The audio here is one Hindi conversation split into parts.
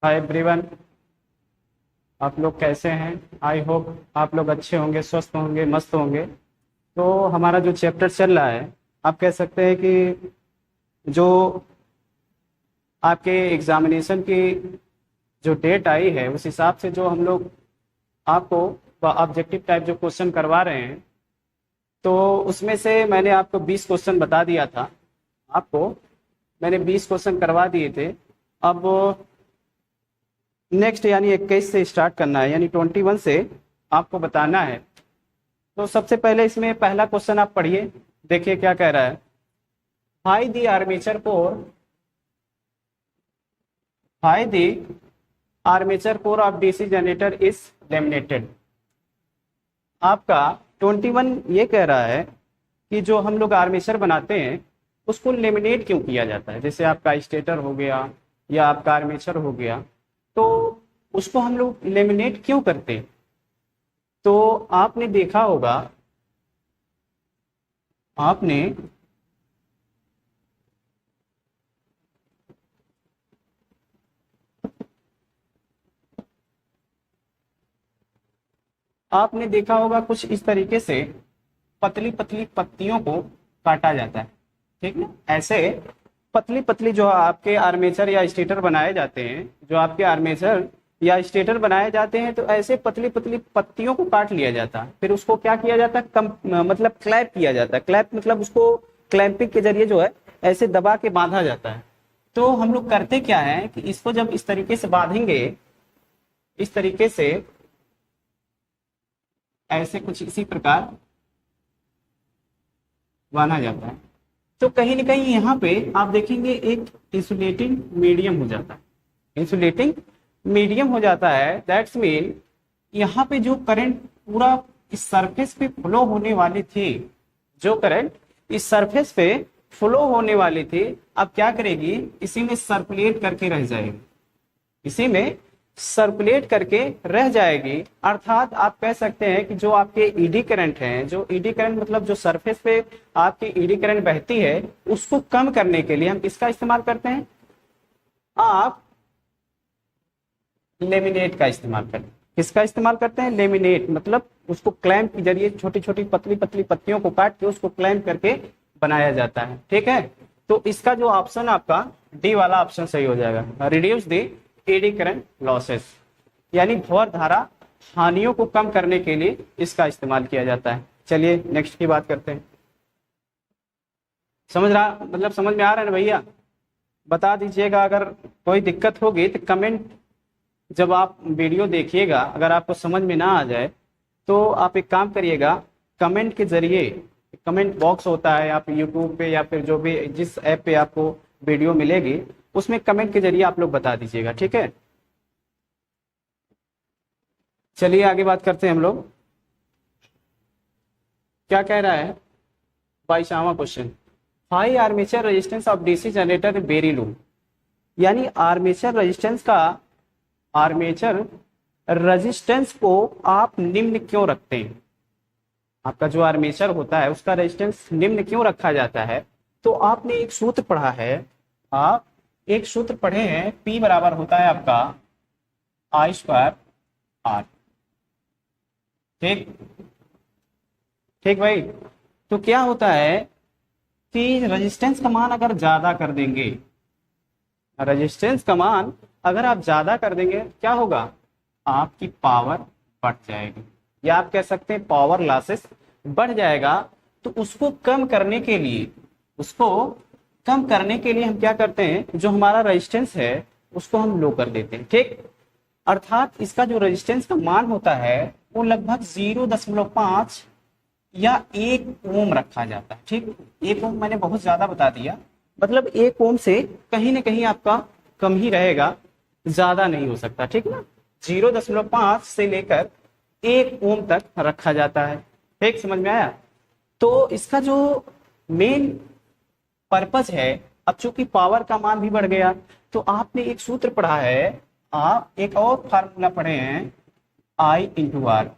Hi everyone. आप लोग कैसे हैं? आई होप आप लोग अच्छे होंगे, स्वस्थ होंगे, मस्त होंगे। तो हमारा जो चैप्टर चल रहा है, आप कह सकते हैं कि जो आपके एग्जामिनेशन की जो डेट आई है उस हिसाब से जो हम लोग आपको ऑब्जेक्टिव टाइप जो क्वेश्चन करवा रहे हैं, तो उसमें से मैंने आपको 20 क्वेश्चन बता दिया था। आपको मैंने 20 क्वेश्चन करवा दिए थे। अब नेक्स्ट यानी 21 से स्टार्ट करना है, यानी 21 से आपको बताना है। तो सबसे पहले इसमें पहला क्वेश्चन आप पढ़िए, देखिए क्या कह रहा है। Why the armature core, why the armature core of DC generator is laminated. आपका 21 ये कह रहा है कि जो हम लोग आर्मेचर बनाते हैं उसको लेमिनेट क्यों किया जाता है। जैसे आपका स्टेटर हो गया या आपका आर्मेचर हो गया, तो उसको हम लोग लेमिनेट क्यों करते हैं। तो आपने देखा होगा, आपने देखा होगा कुछ इस तरीके से पतली पतली पत्तियों को काटा जाता है, ठीक है। ऐसे पतली पतली जो आपके आर्मेचर या स्टेटर बनाए जाते हैं, जो आपके आर्मेचर या स्टेटर बनाए जाते हैं, तो ऐसे पतली पतली पत्तियों को काट लिया जाता है। फिर उसको क्या किया जाता है, मतलब क्लैप किया जाता है। क्लैप मतलब उसको क्लैंपिंग के जरिए जो है ऐसे दबा के बांधा जाता है। तो हम लोग करते क्या है कि इसको जब इस तरीके से बांधेंगे, इस तरीके से ऐसे कुछ इसी प्रकार बांधा जाता है, तो कहीं ना कहीं यहाँ पे आप देखेंगे एक इंसुलेटिंग मीडियम हो जाता है। इंसुलेटिंग मीडियम हो जाता है, दैट्स मीन यहाँ पे जो करंट पूरा इस सरफेस पे फ्लो होने वाली थी, जो करंट इस सरफेस पे फ्लो होने वाली थी, अब क्या करेगी, इसी में सर्कुलेट करके रह जाएगी, इसी में सर्कुलेट करके रह जाएगी। अर्थात आप कह सकते हैं कि जो आपके ईडी करंट हैं, जो ईडी करंट मतलब जो सरफेस पे आपकी ईडी करंट बहती है, उसको कम करने के लिए हम किसका इस्तेमाल करते हैं, आप लेमिनेट का इस्तेमाल करते हैं। किसका इस्तेमाल करते हैं, लेमिनेट। मतलब उसको क्लैंप के जरिए छोटी छोटी पतली पतली पत्तियों को काट के उसको क्लैंप करके बनाया जाता है, ठीक है। तो इसका जो ऑप्शन आपका डी वाला ऑप्शन सही हो जाएगा, reduce the eddy current losses, यानी भंवर धारा हानियों को कम करने के लिए इसका इस्तेमाल किया जाता है। चलिए नेक्स्ट की बात करते हैं। समझ रहा, मतलब समझ में आ रहा है ना भैया? बता दीजिएगा अगर कोई दिक्कत होगी तो कमेंट, जब आप वीडियो देखिएगा अगर आपको समझ में ना आ जाए तो आप एक काम करिएगा, कमेंट के जरिए, कमेंट बॉक्स होता है आप यूट्यूब पे या फिर जो भी जिस ऐप पे आपको वीडियो मिलेगी उसमें कमेंट के जरिए आप लोग बता दीजिएगा, ठीक है। चलिए आगे बात करते हैं हम लोग। क्या कह रहा है 22वां question, high armature resistance of DC generator very low, यानी आर्मेचर रेजिस्टेंस का, आर्मेचर रेजिस्टेंस को आप निम्न क्यों रखते हैं। आपका जो आर्मेचर होता है उसका रेजिस्टेंस निम्न क्यों रखा जाता है। तो आपने एक सूत्र पढ़ा है, आप एक सूत्र पढ़े हैं, P बराबर होता है आपका I स्क्वायर R, ठीक ठीक भाई। तो क्या होता है कि रेजिस्टेंस का मान अगर ज्यादा कर देंगे, रेजिस्टेंस का मान अगर आप ज्यादा कर देंगे क्या होगा, आपकी पावर बढ़ जाएगी, या आप कह सकते हैं पावर लॉसेस बढ़ जाएगा। तो उसको कम करने के लिए, उसको कम करने के लिए हम क्या करते हैं, जो हमारा रेजिस्टेंस है उसको हम लो कर देते हैं, ठीक। अर्थात इसका जो रेजिस्टेंस का मान होता है वो लगभग 0.5 या 1 ओम रखा जाता है, ठीक। 1 ओम मैंने बहुत ज्यादा बता दिया, मतलब 1 ओम से कहीं ना कहीं आपका कम ही रहेगा, ज्यादा नहीं हो सकता, ठीक ना। 0.5 से लेकर 1 ओम तक रखा जाता है, ठीक, समझ में आया। तो इसका जो मेन पर्पस है, अब चूंकि पावर का मान भी बढ़ गया तो आपने एक सूत्र पढ़ा है, आप एक और फार्मूला पढ़े हैं, I इंटू आर,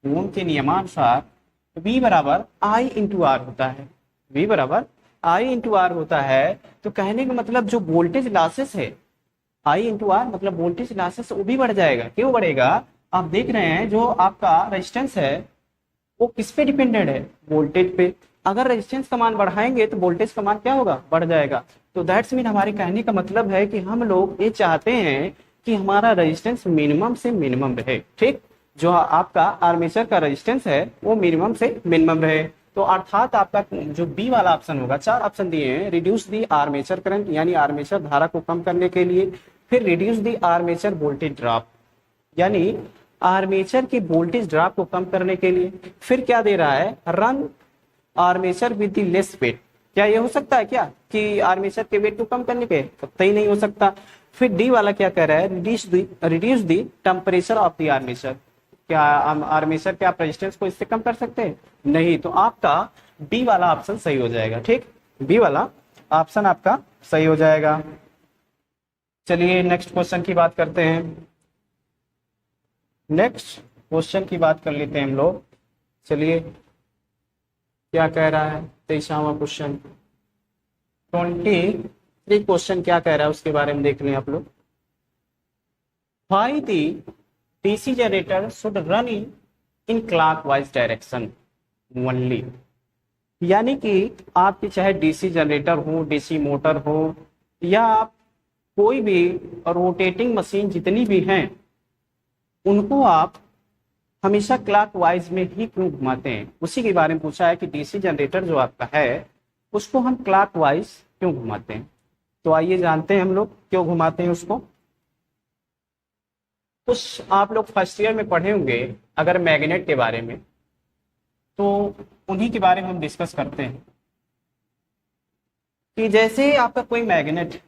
ओम के नियमानुसार V बराबर I इंटू आर होता है, V बराबर I इंटू आर होता है। तो कहने का मतलब जो वोल्टेज लॉसेस है आई इंटू आर मतलब वोल्टेज लॉसेस वो भी बढ़ जाएगा। क्यों बढ़ेगा? आप देख रहे हैं जो आपका रेजिस्टेंस है वो किस पे डिपेंडेंट है? वोल्टेज पे। अगर रेजिस्टेंस का मान बढ़ाएंगे तो वोल्टेज का मान क्या होगा? बढ़ जाएगा। तो दैट्स मीन हमारे कहने का मतलब है कि हम लोग ये चाहते हैं कि हमारा रेजिस्टेंस मिनिमम से मिनिमम रहे। ठीक, जो आपका आर्मेचर का रेजिस्टेंस है वो मिनिमम से मिनिमम रहे। तो अर्थात आपका जो बी वाला ऑप्शन होगा, चार ऑप्शन दिए हैं, रिड्यूस दी आर्मेचर करंट यानी आर्मेचर धारा को कम करने के लिए, फिर reduce the armature voltage drop यानी आर्मेचर की वोल्टेज ड्रॉप को कम करने के लिए, फिर क्या दे रहा है? Run armature with the less weight. क्या ये हो सकता है क्या कि आर्मेचर के वेट को कम करने पे? कतई नहीं हो सकता। फिर डी वाला क्या कह रहा है? Reduce the temperature of the armature. क्या आर्मेचर के आप रेजिस्टेंस को इससे कम कर सकते हैं? नहीं। तो आपका बी वाला ऑप्शन सही हो जाएगा। ठीक, बी वाला ऑप्शन आपका सही हो जाएगा। चलिए नेक्स्ट क्वेश्चन की बात करते हैं। नेक्स्ट क्वेश्चन की बात कर लेते हैं हम लोग। चलिए क्या कह रहा है? 23वां क्वेश्चन, 23 क्वेश्चन क्या कह रहा है उसके बारे में देख लें आप लोग। Why the DC generator should run in clockwise direction only. यानी कि आपकी चाहे डीसी जनरेटर हो, डीसी मोटर हो, या आप कोई भी रोटेटिंग मशीन जितनी भी हैं उनको आप हमेशा क्लॉकवाइज में ही क्यों घुमाते हैं? उसी के बारे में पूछा है कि डीसी जनरेटर जो आपका है उसको हम क्लॉकवाइज क्यों घुमाते हैं। तो आइए जानते हैं हम लोग क्यों घुमाते हैं उसको। कुछ आप लोग फर्स्ट ईयर में पढ़े होंगे अगर मैग्नेट के बारे में, तो उन्हीं के बारे में हम डिस्कस करते हैं कि जैसे आपका कोई मैग्नेट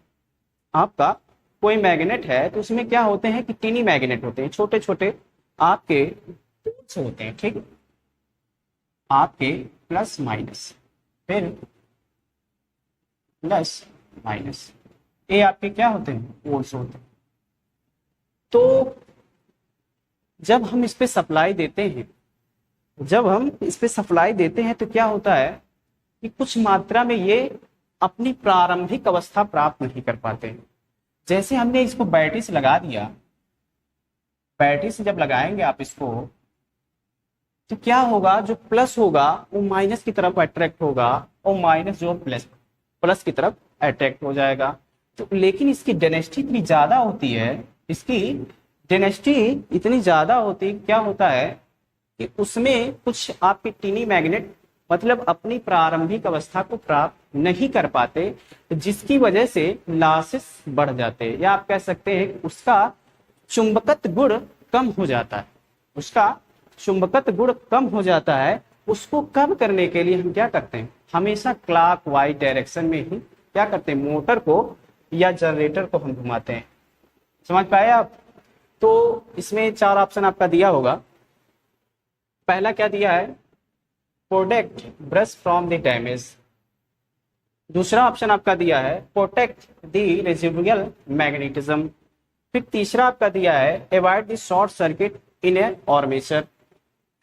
है तो उसमें क्या होते हैं कि टीनी मैग्नेट होते हैं, छोटे छोटे आपके पोल्स होते हैं। ठीक, आपके प्लस माइनस, फिर प्लस माइनस, ये आपके क्या होते हैं? पोल्स होते हैं। तो जब हम इस पे सप्लाई देते हैं तो क्या होता है कि कुछ मात्रा में ये अपनी प्रारंभिक अवस्था प्राप्त नहीं कर पाते। जैसे हमने इसको बैटरी से लगा दिया, बैटरी से जब लगाएंगे आप इसको तो क्या होगा? जो प्लस होगा वो माइनस की तरफ अट्रैक्ट होगा और माइनस जो प्लस की तरफ अट्रैक्ट हो जाएगा। तो लेकिन इसकी डेंसिटी इतनी ज्यादा होती है, क्या होता है कि उसमें कुछ आपके टीनी मैग्नेट मतलब अपनी प्रारंभिक अवस्था को प्राप्त नहीं कर पाते, जिसकी वजह से लॉसेस बढ़ जाते हैं, या आप कह सकते हैं उसका चुंबकत्व गुण कम हो जाता है। उसको कम करने के लिए हम क्या करते हैं? हमेशा क्लॉकवाइज डायरेक्शन में ही क्या करते हैं? मोटर को या जनरेटर को हम घुमाते हैं। समझ पाए आप? तो इसमें चार ऑप्शन आपका दिया होगा। पहला क्या दिया है? Protect brush from the damage. दूसरा ऑप्शन आपका दिया है प्रोटेक्ट द रेजिडुअल मैग्नेटिज्म। फिर तीसरा आपका दिया है avoid the short circuit in A armature.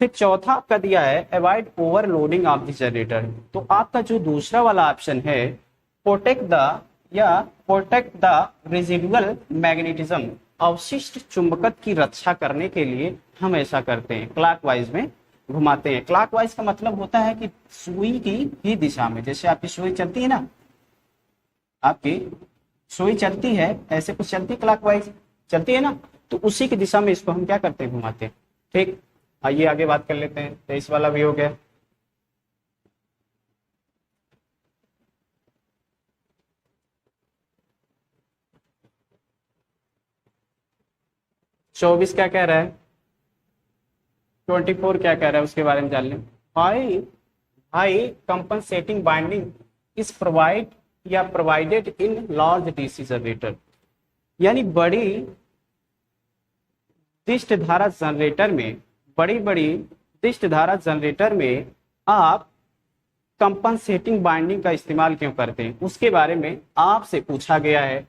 फिर चौथा आपका दिया है avoid overloading of the generator. तो आपका जो दूसरा वाला ऑप्शन है प्रोटेक्ट द रेजिडुअल मैग्नेटिज्म, अवशिष्ट चुंबकत्व की रक्षा करने के लिए हम ऐसा करते हैं, क्लॉकवाइज में घुमाते हैं। क्लॉकवाइज का मतलब होता है कि सुई की ही दिशा में। जैसे आपकी सुई चलती है ना, आपकी सुई चलती है ऐसे कुछ चलती, क्लॉकवाइज चलती है ना, तो उसी की दिशा में इसको हम क्या करते हैं? घुमाते हैं। ठीक, आइए आगे बात कर लेते हैं। 23 वाला भी हो गया। चौबीस क्या कह रहा है? 24 क्या कह रहा है उसके बारे में जान लें। High compensating binding is provided in large DC generator. यानी बड़ी दिष्ट धारा जनरेटर में आप कंपनसेटिंग बाइंडिंग का इस्तेमाल क्यों करते हैं, उसके बारे में आपसे पूछा गया है।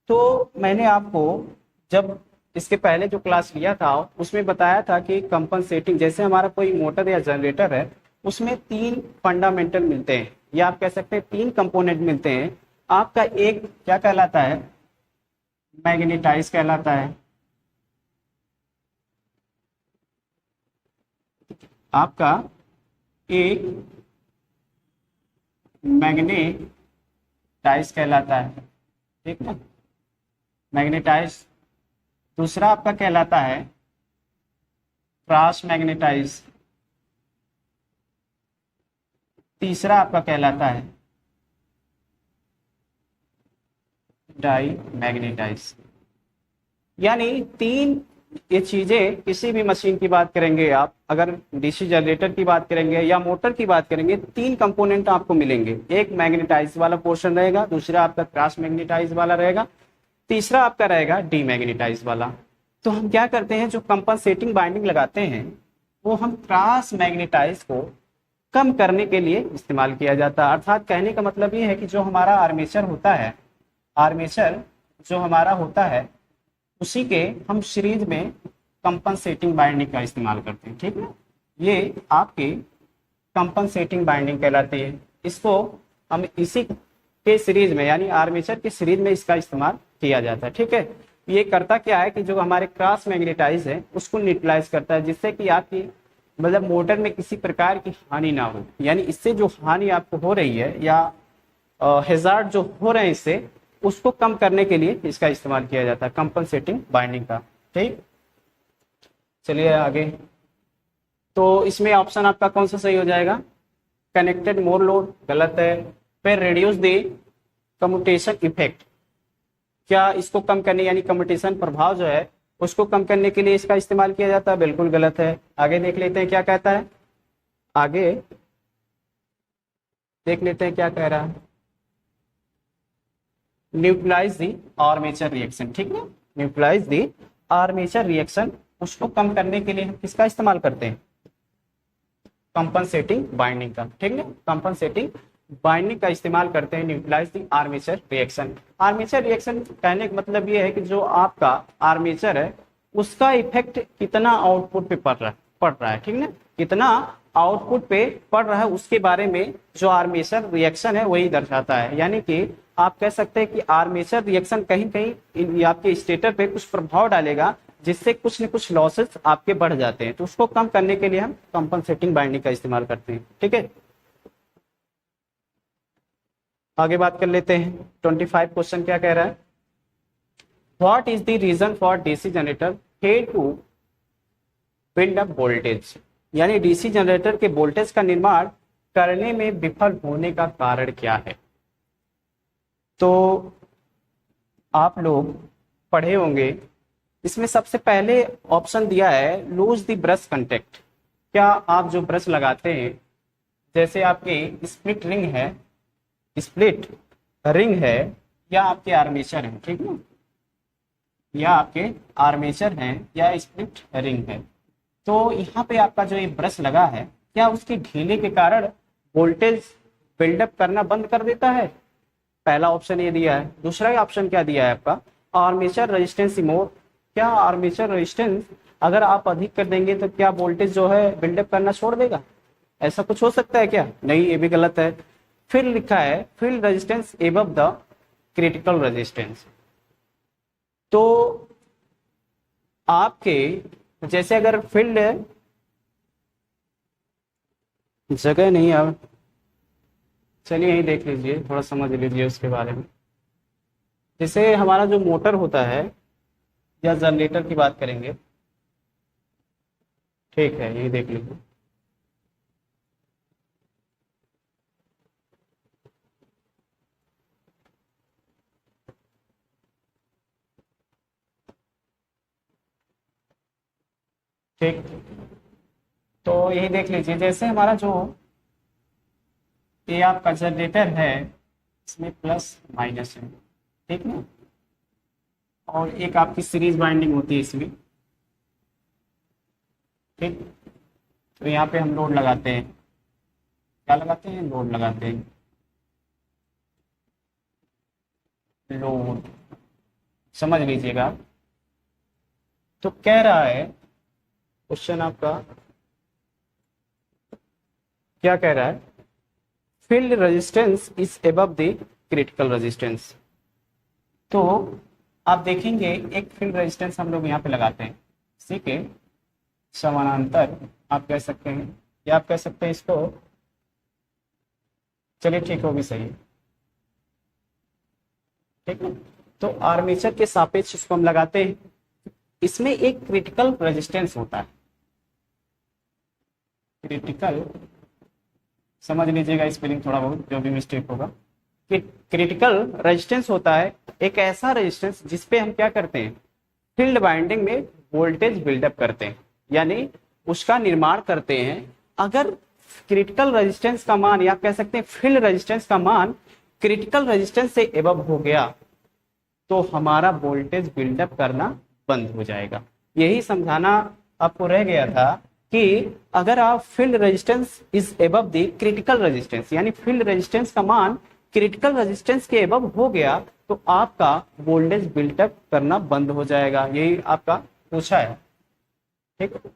तो मैंने आपको जब इसके पहले जो क्लास लिया था उसमें बताया था कि कंपनसेटिंग, जैसे हमारा कोई मोटर या जनरेटर है उसमें 3 फंडामेंटल मिलते हैं, या आप कह सकते हैं 3 कंपोनेंट मिलते हैं। आपका एक क्या कहलाता है? मैग्नेटाइज कहलाता है। आपका एक मैग्नेटाइज कहलाता है, ठीक है, मैग्नेटाइज। दूसरा आपका कहलाता है क्रॉस मैग्नेटाइज। तीसरा आपका कहलाता है डाई मैग्नेटाइज। यानी तीन ये चीजें, किसी भी मशीन की बात करेंगे आप, अगर डीसी जनरेटर की बात करेंगे या मोटर की बात करेंगे, तीन कंपोनेंट आपको मिलेंगे। एक मैग्नेटाइज वाला पोर्शन रहेगा, दूसरा आपका क्रॉस मैग्नेटाइज वाला रहेगा, तीसरा आपका रहेगा डीमैग्नेटाइज वाला। तो हम क्या करते हैं, जो कंपनसेटिंग बाइंडिंग लगाते हैं वो हम क्रॉस मैग्नेटाइज को कम करने के लिए इस्तेमाल किया जाता है। अर्थात कहने का मतलब ये है कि जो हमारा आर्मेचर होता है, आर्मेचर जो हमारा होता है उसी के हम सीरीज में कंपनसेटिंग बाइंडिंग का इस्तेमाल करते हैं, ठीक है। ये आपकी कंपनसेटिंग बाइंडिंग कहलाती है। इसको हम इसी के सीरीज में, यानी आर्मेचर के सीरीज में इसका इस्तेमाल किया जाता है, ठीक है। ये करता क्या है कि जो हमारे क्रॉस मैग्नेटाइज है उसको न्यूट्रलाइज करता है, जिससे कि आपकी मतलब मोटर में किसी प्रकार की हानि ना हो। यानी इससे जो हानि आपको हो रही है या हैजार्ड जो हो रहे हैं इससे, उसको कम करने के लिए इसका इस्तेमाल किया जाता है, कंपनसेटिंग बाइंडिंग का, ठीक। चलिए आगे। तो इसमें ऑप्शन आपका कौन सा सही हो जाएगा, कनेक्टेड मोर लोड, गलत है। फिर रिड्यूस द कम्यूटेशन इफेक्ट, क्या इसको कम करने यानी कम्यूटेशन प्रभाव जो है उसको कम करने के लिए इसका इस्तेमाल किया जाता है, बिल्कुल गलत है। आगे देख लेते हैं क्या कहता है, आगे देख लेते हैं क्या कह रहा है। न्यूट्रलाइज दी आर्मेचर रिएक्शन, ठीक है, न्यूट्रलाइज दी आर्मेचर रिएक्शन, उसको कम करने के लिए हम किसका इस्तेमाल करते हैं, कंपनसेटिंग बाइंडिंग का, ठीक है, कंपनसेटिंग बाइंडिंग का इस्तेमाल करते हैं न्यूट्रलाइज दी आर्मेचर रिएक्शन। आर्मेचर रिएक्शन कहने का मतलब ये है कि जो आपका आर्मेचर है उसका इफेक्ट कितना आउटपुट पे पड़ रहा है, ठीक है, कितना आउटपुट पे पड़ रहा है उसके बारे में जो आर्मेचर रिएक्शन है वही दर्शाता है। यानी कि आप कह सकते हैं कि आर्मेचर रिएक्शन कहीं कहीं आपके स्टेटर पे कुछ प्रभाव डालेगा, जिससे कुछ न कुछ लॉसेस आपके बढ़ जाते हैं, तो उसको कम करने के लिए हम कंपनसेटिंग बाइंडिंग का इस्तेमाल करते हैं, ठीक है। आगे बात कर लेते हैं। 25 क्वेश्चन क्या कह रहा है, what is the reason for DC generator fail to build up voltage, यानी डीसी जनरेटर के वोल्टेज का निर्माण करने में विफल होने का कारण क्या है। तो आप लोग पढ़े होंगे, इसमें सबसे पहले ऑप्शन दिया है लूज द ब्रश कंटेक्ट। क्या आप जो ब्रश लगाते हैं, जैसे आपकी स्प्लिट रिंग है, स्प्लिट रिंग है या आपके आर्मेचर है, ठीक है, या आपके आर्मेचर हैं या स्प्लिट रिंग है, तो यहाँ पे आपका जो ये ब्रश लगा है क्या उसके ढीले के कारण वोल्टेज बिल्डअप करना बंद कर देता है। पहला ऑप्शन ये दिया है। दूसरा ऑप्शन क्या दिया है आपका, आर्मेचर रेजिस्टेंस मोर, क्या आर्मेचर रेजिस्टेंस अगर आप अधिक कर देंगे तो क्या वोल्टेज जो है बिल्डअप करना छोड़ देगा, ऐसा कुछ हो सकता है क्या, नहीं, ये भी गलत है। फिर लिखा है field resistance above the critical resistance. तो आपके जैसे अगर फील्ड जगह नहीं, अब चलिए यही देख लीजिए, थोड़ा समझ लीजिए उसके बारे में। जैसे हमारा जो मोटर होता है या जनरेटर की बात करेंगे, ठीक है, यही देख लीजिए। ठीक, तो यही देख लीजिए, जैसे हमारा जो ये आपका जनरेटर है इसमें प्लस माइनस है, ठीक है, और एक आपकी सीरीज बाइंडिंग होती है इसमें, ठीक। तो यहाँ पे हम लोड लगाते हैं, क्या लगाते हैं, लोड लगाते हैं, लोड, समझ लीजिएगा। तो कह रहा है क्वेश्चन आपका क्या कह रहा है, field resistance is above the critical resistance. तो आप देखेंगे एक फील्ड रेजिस्टेंस हम लोग यहाँ पे लगाते हैं, इसी के समानांतर आप कह सकते हैं, या आप कह सकते हैं इसको, चलिए ठीक हो भी सही है, ठीक है। तो आर्मेचर के सापेक्ष इसको हम लगाते हैं, इसमें एक क्रिटिकल रेजिस्टेंस होता है, क्रिटिकल, समझ लीजिएगा स्पेलिंग थोड़ा बहुत जो भी मिस्टेक होगा, कि क्रिटिकल रेजिस्टेंस होता है एक ऐसा रेजिस्टेंस जिसपे हम क्या करते हैं, फील्ड वाइंडिंग में वोल्टेज बिल्डअप करते हैं, यानी उसका निर्माण करते हैं। अगर क्रिटिकल रेजिस्टेंस का मान, या कह सकते हैं फील्ड रेजिस्टेंस का मान क्रिटिकल रेजिस्टेंस से एबव हो गया तो हमारा वोल्टेज बिल्डअप करना बंद हो जाएगा। यही समझाना आपको रह गया था कि अगर आप field resistance is above the critical resistance, यानी फील्ड रेजिस्टेंस का मान क्रिटिकल रेजिस्टेंस के एबव हो गया तो आपका वोल्टेज बिल्डअप करना बंद हो जाएगा। यही आपका पूछा है, ठीक है,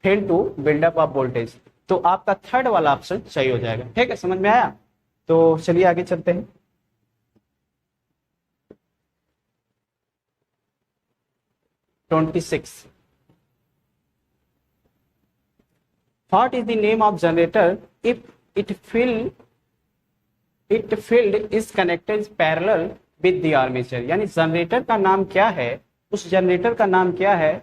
fail to build up of voltage, तो आपका थर्ड वाला ऑप्शन सही हो जाएगा। ठीक है, समझ में आया? तो चलिए आगे चलते हैं। Twenty six, what is the name of generator if it field is connected parallel with the armature, यानी जनरेटर का नाम क्या है, उस जनरेटर का नाम क्या है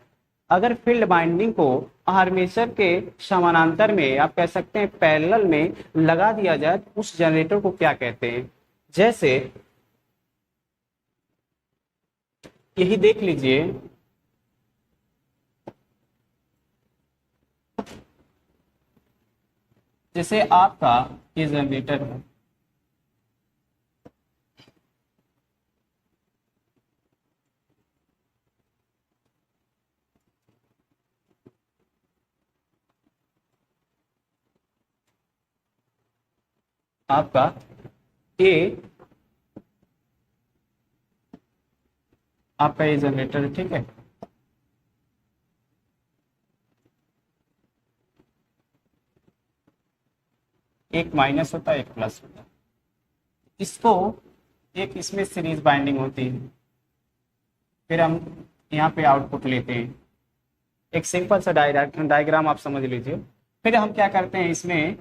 अगर फील्ड बाइंडिंग को आर्मेचर के समानांतर में, आप कह सकते हैं पैरेलल में लगा दिया जाए तो उस जनरेटर को क्या कहते हैं। जैसे यही देख लीजिए, जैसे आपका ये जनरेटर है, आपका ए, आपका ये जनरेटर है, ठीक है। एक माइनस होता है, एक प्लस होता है, इसको एक इसमें सीरीज बाइंडिंग होती है, फिर हम यहाँ पे आउटपुट लेते हैं, एक सिंपल सा डायग्राम आप समझ लीजिए। फिर हम क्या करते हैं, इसमें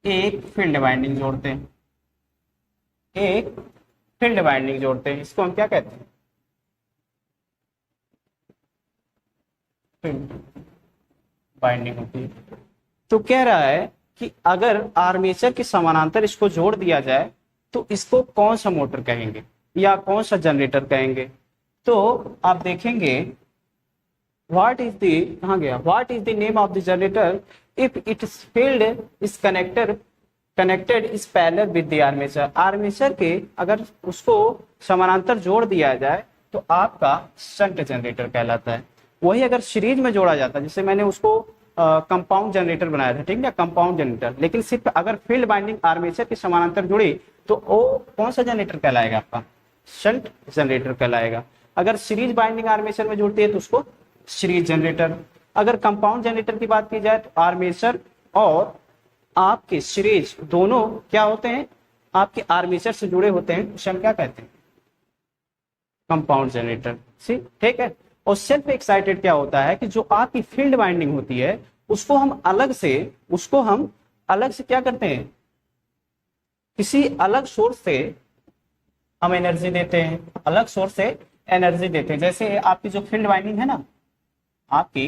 एक फील्ड बाइंडिंग जोड़ते हैं, एक फील्ड बाइंडिंग जोड़ते हैं, इसको हम क्या कहते हैं, फील्ड बाइंडिंग होती है। तो कह रहा है कि अगर आर्मेचर के समानांतर इसको जोड़ दिया जाए तो इसको कौन सा मोटर कहेंगे या कौन सा जनरेटर कहेंगे। तो आप देखेंगे व्हाट इज द, कहाँ गया, what is the name of the generator if it's field is connected is parallel with the armature, armature के अगर उसको समानांतर जोड़ दिया जाए तो आपका शंट जनरेटर कहलाता है। वही अगर सीरीज में जोड़ा जाता है, जैसे मैंने उसको कंपाउंड जनरेटर बनाया था, ठीक है, कंपाउंड जनरेटर, लेकिन सिर्फ अगर फील्ड बाइंडिंग आर्मेचर के समानांतर जुड़ी तो वो कौन सा जनरेटर कहलाएगा, आपका शंट जनरेटर कहलाएगा। अगर सीरीज बाइंडिंग आर्मेचर में जुड़ती है तो उसको सीरीज जनरेटर। अगर कंपाउंड जनरेटर की बात की जाए तो आर्मेचर और आपके सीरीज दोनों क्या होते हैं, आपके आर्मेचर से जुड़े होते हैं, उसे हम क्या कहते हैं, कंपाउंड जनरेटर। ठीक है। और सेल्फ एक्साइटेड क्या होता है कि जो आपकी फील्ड बाइंडिंग होती है उसको हम अलग से क्या करते हैं, किसी अलग सोर्स से हम एनर्जी देते हैं, अलग सोर्स से एनर्जी देते हैं। जैसे आपकी जो फील्ड बाइंडिंग है ना, आपकी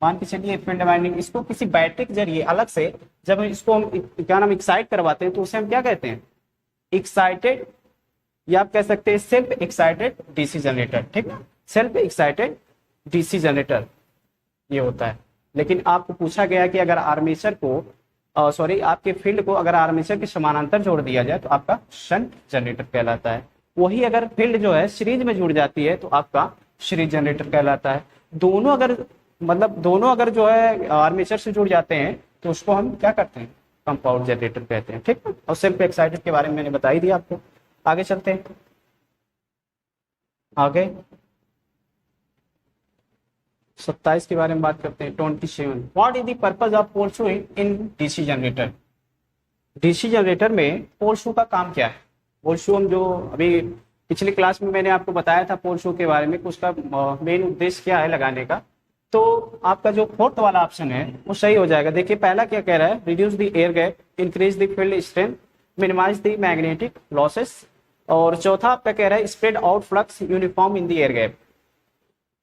मान के चलिए फील्ड बाइंडिंग, इसको किसी बैटरी के जरिए अलग से जब इसको हम क्या नाम एक्साइट करवाते हैं तो उसे हम क्या कहते हैं, एक्साइटेड, या आप कह सकते हैं सेल्फ एक्साइटेड डीसी जनरेटर। ठीक है, सेल्फ एक्साइटेड डीसी जनरेटर ये होता है। लेकिन आपको पूछा गया कि अगर आर्मेचर को आपके फील्ड को अगर आर्मेचर के समानांतर जोड़ दिया जाए तो आपका शंट जनरेटर कहलाता है। वही अगर फील्ड जो है सीरीज में जुड़ जाती है तो आपका सीरीज जनरेटर कहलाता है। दोनों अगर जो है आर्मेचर से जुड़ जाते हैं तो उसको हम क्या करते हैं, कंपाउंड जनरेटर कहते हैं। ठीक है, और सेल्फ एक्साइटेड के बारे में मैंने बता ही दिया आपको। आगे चलते हैं, आगे 27 के बारे में बात करते हैं। 27, what is the purpose of pole switch in DC generator. DC generator में पोल शू का काम क्या है? पोल शू हम जो अभी पिछली क्लास में मैंने आपको बताया था पोल शू के बारे में, उसका मेन उद्देश्य क्या है लगाने का। तो आपका जो फोर्थ वाला ऑप्शन है वो सही हो जाएगा। देखिए पहला क्या कह रहा है, reduce the air gap, increase the field strength, minimize the magnetic losses. और चौथा आपका कह रहा है spread out flux uniform in the air gap,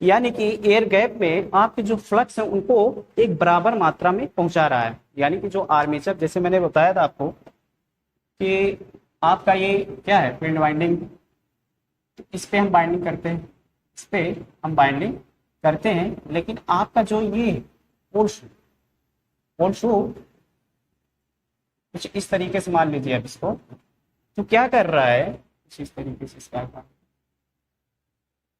यानी कि एयर गैप में आपके जो फ्लक्स है उनको एक बराबर मात्रा में पहुंचा रहा है। यानी कि जो आर्मेचर, जैसे मैंने बताया था आपको कि आपका ये क्या है, फील्ड वाइंडिंग, तो इस पे हम बाइंडिंग करते हैं, इस पे हम बाइंडिंग करते हैं। लेकिन आपका जो ये पोल शू कुछ इस तरीके से मान लीजिए आप इसको, तो क्या कर रहा है कुछ इस तरीके से इसका,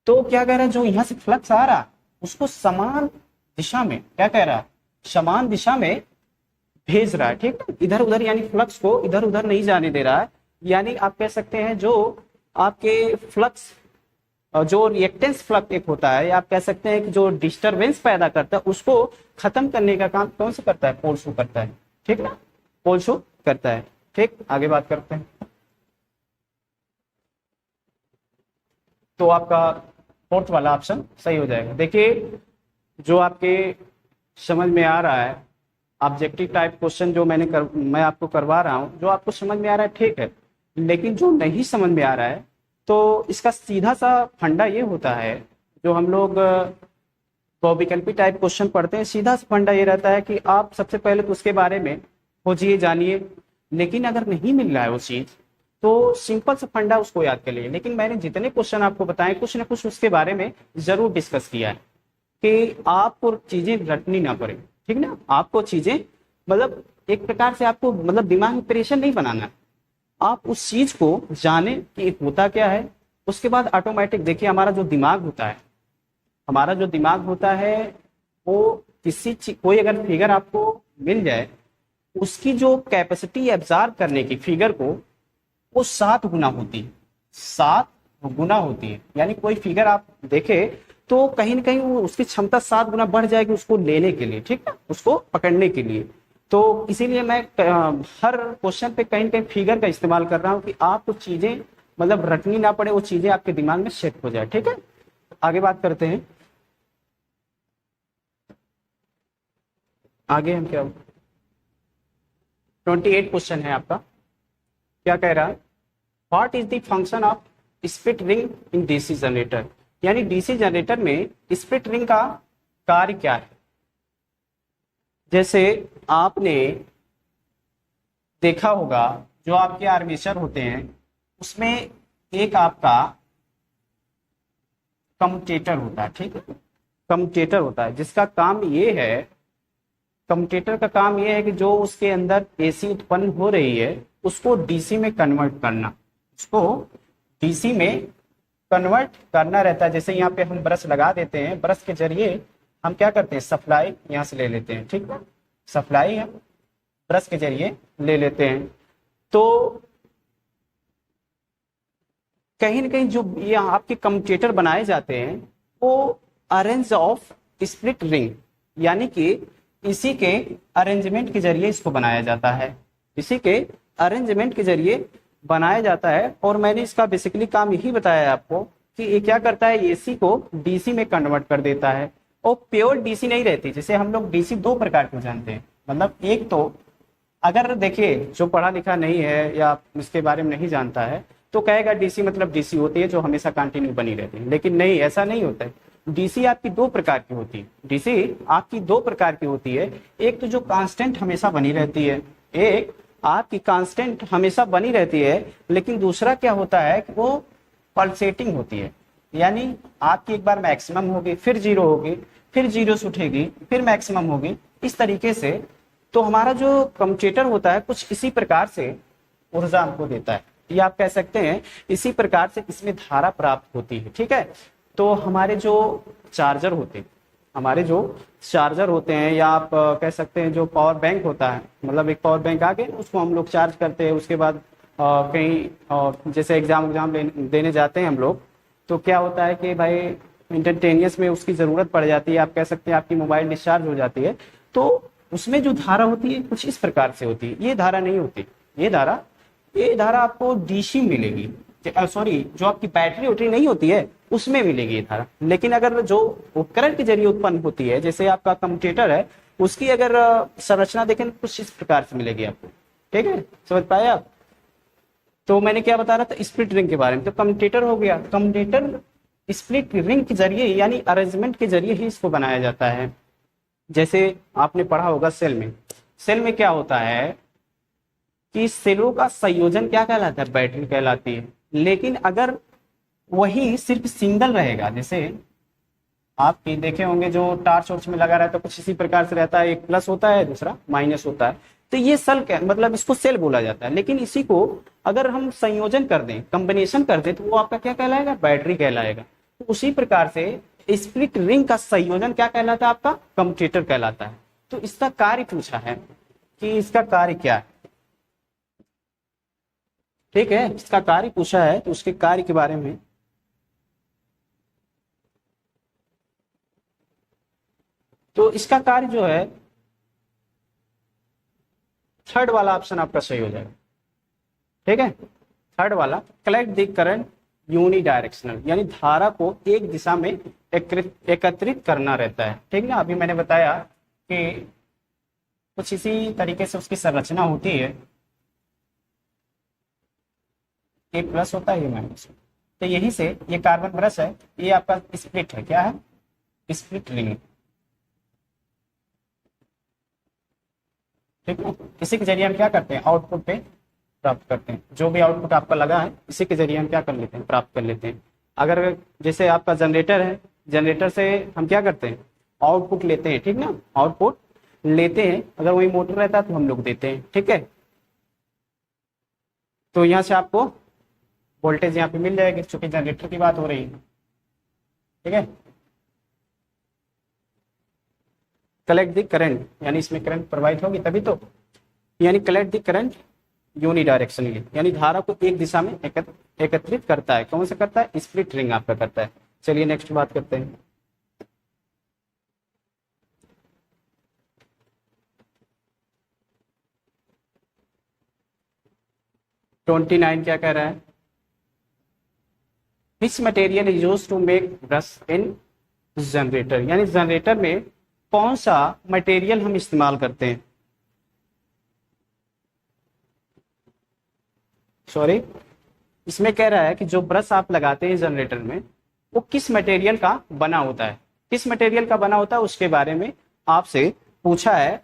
तो क्या कह रहा है जो यहाँ से फ्लक्स आ रहा उसको समान दिशा में, क्या कह रहा है, समान दिशा में भेज रहा है। ठीक है, इधर उधर, यानी फ्लक्स को इधर उधर नहीं जाने दे रहा है। यानी आप कह सकते हैं जो आपके फ्लक्स, जो रिएक्टेंस फ्लक्स एक होता है, या आप कह सकते हैं कि जो डिस्टरबेंस पैदा करता है उसको खत्म करने का काम कौन सा करता है, पोल शू करता है। ठीक ना, पोल शू करता है। ठीक, आगे बात करते हैं। तो आपका फोर्थ वाला ऑप्शन सही हो जाएगा। देखिए जो आपके समझ में आ रहा है ऑब्जेक्टिव टाइप क्वेश्चन जो मैं आपको करवा रहा हूं, जो आपको समझ में आ रहा है ठीक है, लेकिन जो नहीं समझ में आ रहा है तो इसका सीधा सा फंडा ये होता है, जो हम लोग बहुविकल्पी टाइप क्वेश्चन पढ़ते हैं, सीधा सा फंडा ये रहता है कि आप सबसे पहले तो उसके बारे में खोजिए, जानिए। लेकिन अगर नहीं मिल रहा है वो चीज तो सिंपल सा फंडा उसको याद कर लिए। लेकिन मैंने जितने क्वेश्चन आपको बताए कुछ ना कुछ उसके बारे में जरूर डिस्कस किया है कि आपको चीजें रटनी ना पड़े। ठीक ना, आपको चीजें मतलब एक प्रकार से आपको मतलब दिमाग में प्रेशर नहीं बनाना, आप उस चीज को जाने कि होता क्या है। उसके बाद ऑटोमेटिक देखिए हमारा जो दिमाग होता है, हमारा जो दिमाग होता है वो कोई अगर फिगर आपको मिल जाए, उसकी जो कैपेसिटी एब्जॉर्ब करने की फिगर को, वो 7 गुना होती है, 7 गुना होती है। यानी कोई फिगर आप देखे तो कहीं ना कहीं वो उसकी क्षमता 7 गुना बढ़ जाएगी उसको लेने के लिए, ठीक है, उसको पकड़ने के लिए। तो इसीलिए मैं हर क्वेश्चन पे कहीं ना कहीं फिगर का इस्तेमाल कर रहा हूँ कि आपको चीजें मतलब रटनी ना पड़े, वो चीजें आपके दिमाग में सेट हो जाए। ठीक है, आगे बात करते हैं। आगे हम क्या, 28 क्वेश्चन है आपका। क्या कह रहा है, what is the function of split ring in DC generator, यानी डीसी जनरेटर में स्प्लिट रिंग का कार्य क्या है। जैसे आपने देखा होगा जो आपके आर्मेचर होते हैं उसमें एक आपका कम्यूटेटर होता है। ठीक है, कम्यूटेटर होता है जिसका काम ये है, कम्यूटेटर का काम ये है कि जो उसके अंदर एसी उत्पन्न हो रही है उसको डीसी में कन्वर्ट करना, उसको डीसी में कन्वर्ट करना रहता है। जैसे यहाँ पे हम ब्रश लगा देते हैं, ब्रश के जरिए हम क्या करते हैं, सप्लाई यहाँ से ले लेते हैं। ठीक है, सप्लाई हम ब्रश के जरिए ले लेते हैं। तो कहीं ना कहीं जो ये आपके कम्यूटेटर बनाए जाते हैं वो अरेंज ऑफ स्प्लिट रिंग, यानी कि इसी के अरेंजमेंट के जरिए इसको बनाया जाता है, इसी के अरेंजमेंट के जरिए बनाया जाता है। और मैंने इसका बेसिकली काम यही बताया आपको कि ये क्या करता है, एसी को डीसी में कन्वर्ट कर देता है। और प्योर डीसी नहीं रहती, जैसे हम लोग डीसी 2 प्रकार के जानते हैं। मतलब एक तो अगर देखिए जो पढ़ा लिखा नहीं है या इसके बारे में नहीं जानता है तो कहेगा डीसी मतलब डीसी होती है जो हमेशा कंटिन्यू बनी रहती है, लेकिन नहीं, ऐसा नहीं होता है। डीसी आपकी 2 प्रकार की होती है, डीसी आपकी 2 प्रकार की होती है। एक तो जो कांस्टेंट हमेशा बनी रहती है, एक आपकी कांस्टेंट हमेशा बनी रहती है, लेकिन दूसरा क्या होता है कि वो पल्सेटिंग होती है, यानी आपकी एक बार मैक्सिमम होगी, फिर 0 होगी, फिर 0 से उठेगी, फिर मैक्सिमम होगी, इस तरीके से। तो हमारा जो कम्यूटेटर होता है कुछ इसी प्रकार से ऊर्जा हमको देता है, या आप कह सकते हैं इसी प्रकार से इसमें धारा प्राप्त होती है। ठीक है, तो हमारे जो चार्जर होते हैं, हमारे जो चार्जर होते हैं, या आप कह सकते हैं जो पावर बैंक होता है, मतलब एक पावर बैंक आके उसको हम लोग चार्ज करते हैं। उसके बाद कहीं जैसे एग्जाम देने जाते हैं हम लोग, तो क्या होता है कि भाई इंस्टेंटेनियस में उसकी ज़रूरत पड़ जाती है, आप कह सकते हैं आपकी मोबाइल डिस्चार्ज हो जाती है, तो उसमें जो धारा होती है कुछ इस प्रकार से होती है। ये धारा नहीं होती, ये धारा आपको डीसी मिलेगी, सॉरी जो आपकी बैटरी वोटरी नहीं होती है उसमें मिलेगी ये धारा। लेकिन अगर जो उपकरण के जरिए उत्पन्न होती है, जैसे आपका कम्यूटेटर है, उसकी अगर संरचना देखें तो कुछ इस प्रकार से मिलेगी आपको। ठीक है, समझ पाए आप? तो मैंने क्या बता रहा था स्प्लिट रिंग के बारे में। तो कम्यूटेटर हो गया, कम्यूटेटर स्प्लिट रिंग के जरिए यानी अरेंजमेंट के जरिए ही इसको बनाया जाता है। जैसे आपने पढ़ा होगा सेल में क्या होता है कि सेलों का संयोजन क्या कहलाता है? बैटरी कहलाती है। लेकिन अगर वही सिर्फ सिंगल रहेगा, जैसे आप देखे होंगे जो टार्च वार्च में लगा रहता है कुछ इसी प्रकार से रहता है, एक प्लस होता है दूसरा माइनस होता है, तो ये सेल मतलब इसको सेल बोला जाता है। लेकिन इसी को अगर हम संयोजन कर दें, कॉम्बिनेशन कर दें, तो वो आपका क्या कहलाएगा? बैटरी कहलाएगा। तो उसी प्रकार से स्प्लिट रिंग का संयोजन क्या कहलाता है? आपका कम्यूटेटर कहलाता है। तो इसका कार्य पूछा है कि इसका कार्य क्या है। ठीक है, इसका कार्य पूछा है तो उसके कार्य के बारे में तो इसका कार्य जो है थर्ड वाला ऑप्शन आपका सही हो जाएगा। ठीक है, थर्ड वाला, collect the current unidirectional, यानी धारा को एक दिशा में एकत्रित करना रहता है। ठीक ना, अभी मैंने बताया कि कुछ इसी तरीके से उसकी संरचना होती है, ये प्लस होता है ये माइनस। तो यही से ये कार्बन ब्रश है, ये आपका स्प्लिट है, क्या है? Split ring. ठीक है, इसी के जरिए हम क्या करते हैं? आउटपुट पे प्राप्त करते हैं। जो भी आउटपुट आपका लगा है इसी के जरिए हम क्या कर लेते हैं? प्राप्त कर लेते हैं। अगर जैसे आपका जनरेटर है, जनरेटर से हम क्या करते हैं? आउटपुट लेते हैं। ठीक ना, आउटपुट लेते हैं। अगर वही मोटर रहता है तो हम लोग देते हैं। ठीक है, तो यहाँ से आपको वोल्टेज यहाँ पे मिल जाएगी, चूंकि जनरेटर की बात हो रही है। ठीक है, कलेक्ट द करंट, यानी इसमें करंट प्रवाहित होगी तभी तो, यानी collect the current unidirectionally, यानी धारा को एक दिशा में एकत्रित करता है। कौन सा करता है? स्प्लिट रिंग आपका करता है। चलिए नेक्स्ट बात करते हैं। ट्वेंटी 29 क्या कह रहा है? Which material is used to make brush in generator, यानी जनरेटर में कौन सा मटेरियल हम इस्तेमाल करते हैं? सॉरी, इसमें कह रहा है कि जो ब्रश आप लगाते हैं जनरेटर में वो किस मटेरियल का बना होता है। किस मटेरियल का बना होता है उसके बारे में आपसे पूछा है।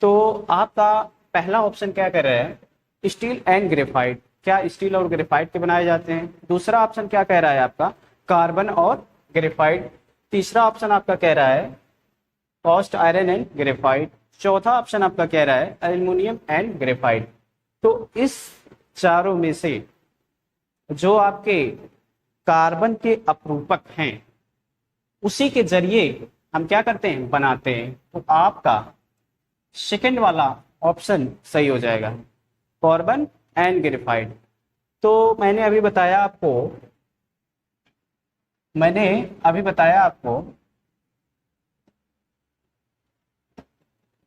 तो आपका पहला ऑप्शन क्या कह रहा है? Steel and graphite. क्या स्टील और ग्रेफाइट के बनाए जाते हैं? दूसरा ऑप्शन क्या कह रहा है आपका? कार्बन और ग्रेफाइट। तीसरा ऑप्शन आपका कह रहा है कास्ट आयरन एंड ग्रेफाइट। चौथा ऑप्शन आपका कह रहा है एल्युमिनियम एंड ग्रेफाइट। तो इस चारों में से जो आपके कार्बन के अपरूपक हैं उसी के जरिए हम क्या करते हैं? बनाते हैं। तो आपका सेकंड वाला ऑप्शन सही हो जाएगा, कार्बन एंड ग्रेफाइट। तो मैंने अभी बताया आपको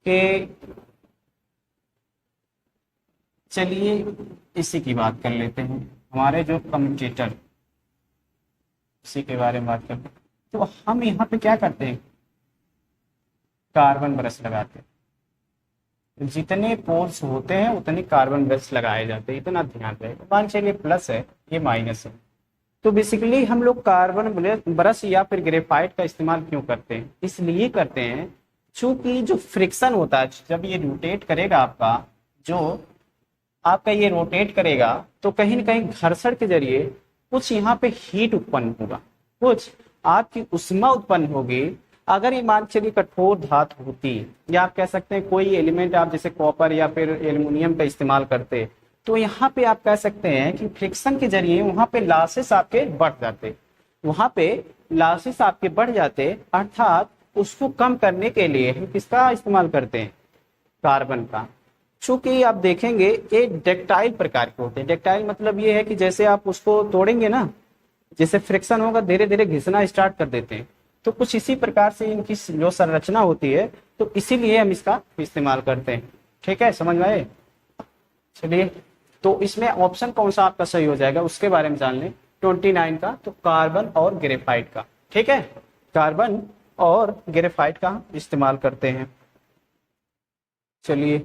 कि चलिए इसी की बात कर लेते हैं, हमारे जो कम्यूटेटर, इसी के बारे में बात करते हैं। तो हम यहाँ पे क्या करते हैं? कार्बन ब्रश लगाते हैं। जितने पोल्स होते हैं उतने कार्बन ब्रश लगाए जाते हैं, इतना ध्यान रहे। मान चलिए प्लस है, ये माइनस है, तो बेसिकली हम लोग कार्बन ब्रश या फिर ग्रेफाइट का इस्तेमाल क्यों करते हैं? इसलिए करते हैं चूंकि जो फ्रिक्शन होता है, जब ये रोटेट करेगा ये रोटेट करेगा तो कहीं ना कहीं घर्षण के जरिए कुछ यहाँ पे हीट उत्पन्न होगा, कुछ आपकी उष्मा उत्पन्न होगी। अगर ये मान चलिए कठोर धातु होती, या आप कह सकते हैं कोई एलिमेंट आप जैसे कॉपर या फिर एल्युमिनियम का इस्तेमाल करते, तो यहाँ पे आप कह सकते हैं कि फ्रिक्शन के जरिए वहां पे लॉसेस आपके बढ़ जाते, अर्थात उसको कम करने के लिए हम किसका इस्तेमाल करते हैं? कार्बन का। चूंकि आप देखेंगे ये डक्टाइल प्रकार के होते हैं। डक्टाइल मतलब ये है कि जैसे आप उसको तोड़ेंगे ना, जैसे फ्रिक्शन होगा धीरे धीरे घिसना स्टार्ट कर देते हैं। तो कुछ इसी प्रकार से इनकी जो संरचना होती है, तो इसीलिए हम इसका इस्तेमाल करते हैं। ठीक है, समझ में आए? चलिए तो इसमें ऑप्शन कौन सा आपका सही हो जाएगा उसके बारे में जान लें। 29 का तो कार्बन और ग्रेफाइट का, ठीक है, कार्बन और ग्रेफाइट का इस्तेमाल करते हैं। चलिए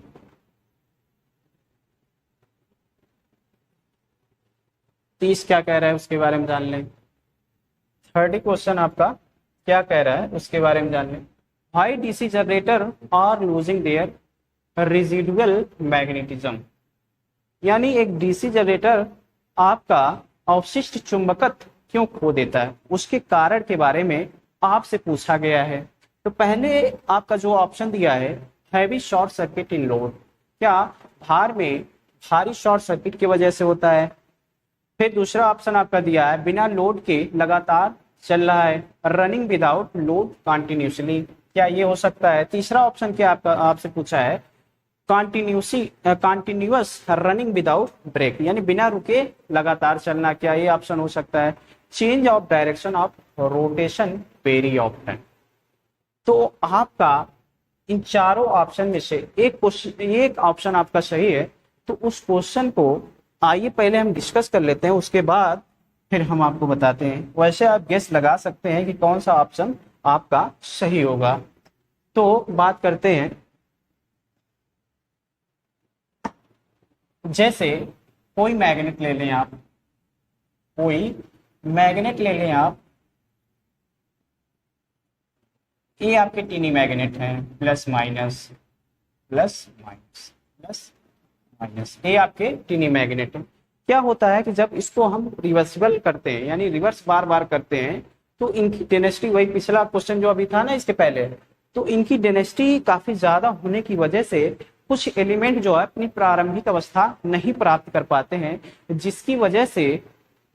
30 क्या कह रहा है उसके बारे में जान लें। 30 क्वेश्चन आपका क्या कह रहा है उसके बारे में जान लें। Why DC generator are losing their residual magnetism, यानी एक डीसी जनरेटर आपका अवशिष्ट चुंबकत्व क्यों खो देता है, उसके कारण के बारे में आपसे पूछा गया है। तो पहले आपका जो ऑप्शन दिया है heavy short circuit in load, क्या भार में भारी शॉर्ट सर्किट की वजह से होता है। फिर दूसरा ऑप्शन आपका दिया है बिना लोड के लगातार चल रहा है, रनिंग विदाउट लोड कंटिन्यूसली, क्या ये हो सकता है। तीसरा ऑप्शन क्या आपका आपसे पूछा है कंटिन्यूअस रनिंग विदाउट ब्रेक, यानी बिना रुके लगातार चलना, क्या ये ऑप्शन हो सकता है। Change of direction of rotation very often. तो आपका इन चारों ऑप्शन में से एक ऑप्शन आपका सही है। तो उस क्वेश्चन को आइए पहले हम डिस्कस कर लेते हैं, उसके बाद फिर हम आपको बताते हैं। वैसे आप गेस लगा सकते हैं कि कौन सा ऑप्शन आपका सही होगा। तो बात करते हैं, जैसे कोई मैग्नेट ले लें आप, कोई मैग्नेट ले लें आप, ये आपके टीनी मैग्नेट हैं, plus minus plus minus plus minus, ये आपके टीनी मैग्नेट है। क्या होता है कि जब इसको हम रिवर्सिबल करते हैं यानी रिवर्स बार बार करते हैं तो इनकी डेंसिटी, वही पिछला क्वेश्चन जो अभी था ना इसके पहले, तो इनकी डेंसिटी काफी ज्यादा होने की वजह से कुछ एलिमेंट जो है अपनी प्रारंभिक अवस्था नहीं प्राप्त कर पाते हैं, जिसकी वजह से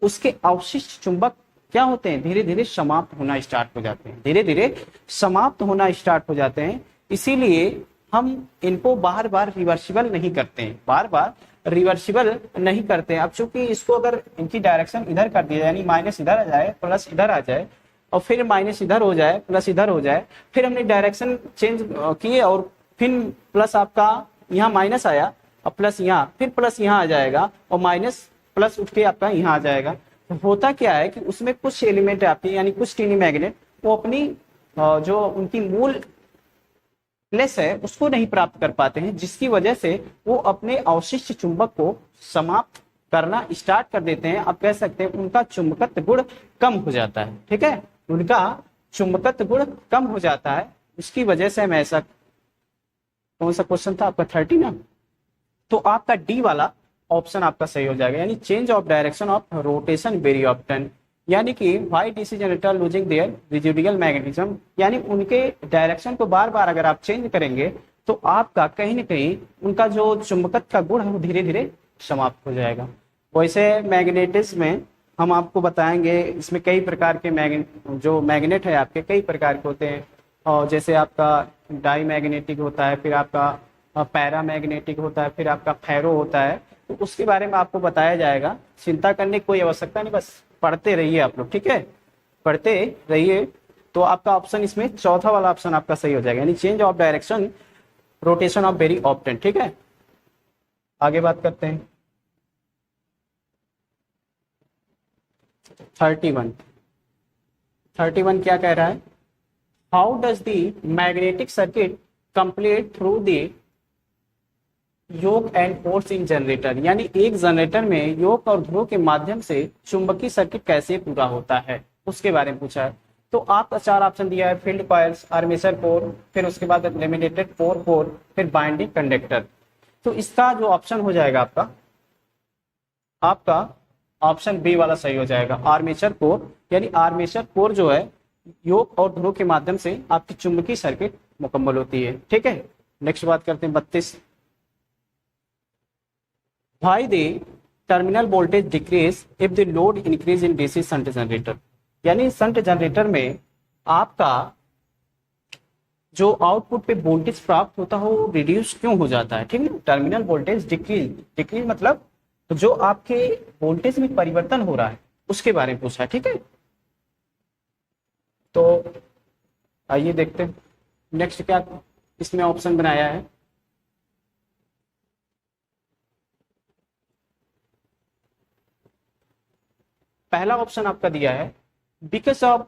उसके अवशिष्ट चुंबक क्या होते हैं, धीरे धीरे समाप्त होना स्टार्ट हो जाते हैं, धीरे धीरे समाप्त होना स्टार्ट हो जाते हैं। इसीलिए हम इनको बार बार रिवर्सिबल नहीं करते हैं, बार बार रिवर्सिबल नहीं करते हैं। अब चूंकि इसको अगर इनकी डायरेक्शन इधर कर दिया यानी माइनस इधर आ जाए प्लस इधर आ जाए और फिर माइनस इधर हो जाए प्लस इधर हो जाए, फिर हमने डायरेक्शन चेंज किए और फिर प्लस आपका यहाँ माइनस आया और प्लस यहाँ, फिर प्लस यहाँ आ जाएगा और माइनस प्लस उठ के आपका यहाँ आ जाएगा। तो होता क्या है कि उसमें कुछ एलिमेंट आपके यानी कुछ टीनी मैग्नेट वो अपनी जो उनकी मूल प्लेस है उसको नहीं प्राप्त कर पाते हैं, जिसकी वजह से वो अपने अवशिष्ट चुंबक को समाप्त करना स्टार्ट कर देते हैं। आप कह सकते हैं उनका चुंबकत्व गुण कम हो जाता है, ठीक है, उनका चुंबकत्व गुण कम हो जाता है। उसकी वजह से मैं ऐसा, कौन सा क्वेश्चन था आपका 30 ना, तो आपका डी वाला ऑप्शन आपका सही हो जाएगा, यानी change of direction of rotation very often, यानी कि why DC generator losing their residual magnetism, यानी उनके डायरेक्शन को बार बार अगर आप चेंज करेंगे तो आपका कहीं ना कहीं उनका जो चुंबकत्व का गुण है वो धीरे धीरे समाप्त हो जाएगा। वैसे मैग्नेटिज्म में हम आपको बताएंगे, इसमें कई प्रकार के जो मैग्नेट है आपके कई प्रकार के होते हैं, और जैसे आपका डाई मैग्नेटिक होता है, फिर आपका पैरा मैग्नेटिक होता है, फिर आपका फेरो होता है, तो उसके बारे में आपको बताया जाएगा। चिंता करने की कोई आवश्यकता नहीं, बस पढ़ते रहिए आप लोग, ठीक है, पढ़ते रहिए। तो आपका ऑप्शन इसमें चौथा वाला ऑप्शन आपका सही हो जाएगा, यानी change of direction rotation of very often, ठीक है। आगे बात करते हैं 31 क्या कह रहा है, how does the magnetic circuit complete through the yoke and poles in generator, यानी एक जनरेटर में योक और ध्रुव के माध्यम से चुंबकीय सर्किट कैसे पूरा होता है उसके बारे में पूछा है। तो आपका 4 ऑप्शन दिया है, फील्ड कॉइल्स, आर्मेचर कोर, फिर उसके बाद लेमिनेटेड कोर, फिर बाइंडिंग कंडक्टर। तो इसका जो ऑप्शन हो जाएगा आपका ऑप्शन बी वाला सही हो जाएगा, आर्मेचर कोर, यानी आर्मेचर कोर जो है योक और ध्रुव के माध्यम से आपकी चुंबकीय सर्किट मुकम्मल होती है, ठीक है। नेक्स्ट बात करते हैं 32, why the terminal voltage decrease if the load increase in DC shunt generator, यानी शंट जनरेटर में आपका जो आउटपुट पे वोल्टेज प्राप्त होता है वो रिड्यूस क्यों हो जाता है, ठीक है। टर्मिनल वोल्टेज डिक्रीज मतलब जो आपके वोल्टेज में परिवर्तन हो रहा है उसके बारे में पूछा है, ठीक है। तो आइए देखते हैं नेक्स्ट क्या इसमें ऑप्शन बनाया है। पहला ऑप्शन आपका दिया है because of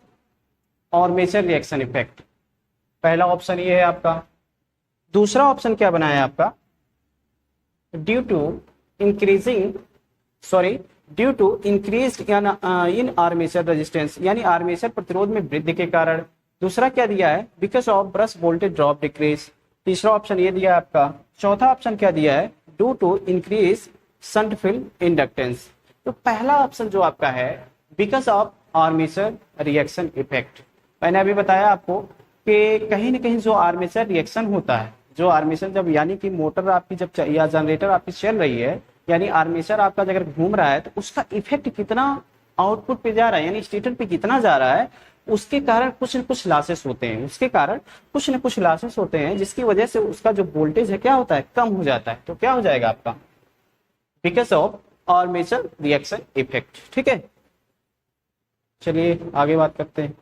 armature reaction effect, पहला ऑप्शन ये है आपका। दूसरा ऑप्शन क्या बना है आपका, due to increasing sorry due to increase in armature resistance, यानी आर्मेचर प्रतिरोध में वृद्धि के कारण। दूसरा क्या दिया है, because of brush voltage drop decrease. तीसरा ऑप्शन ये दिया है आपका। चौथा ऑप्शन क्या दिया है, due to increase shunt field inductance. तो पहला ऑप्शन जो आपका है because of armature reaction effect, मैंने अभी बताया आपको कि कहीं ना कहीं जो आर्मेचर रिएक्शन होता है, जो आर्मेचर जब यानी कि मोटर आपकी जब या जनरेटर आपकी चल रही है, यानी आर्मेचर आपका अगर घूम रहा है तो उसका इफेक्ट कितना आउटपुट पे जा रहा है, यानी स्टेटर पे कितना जा रहा है, उसके कारण कुछ न कुछ लॉसेस होते हैं, उसके कारण कुछ न कुछ लॉसेस होते हैं, जिसकी वजह से उसका जो वोल्टेज है क्या होता है, कम हो जाता है। तो क्या हो जाएगा आपका, because of armature reaction effect. ठीक है, चलिए आगे बात करते हैं।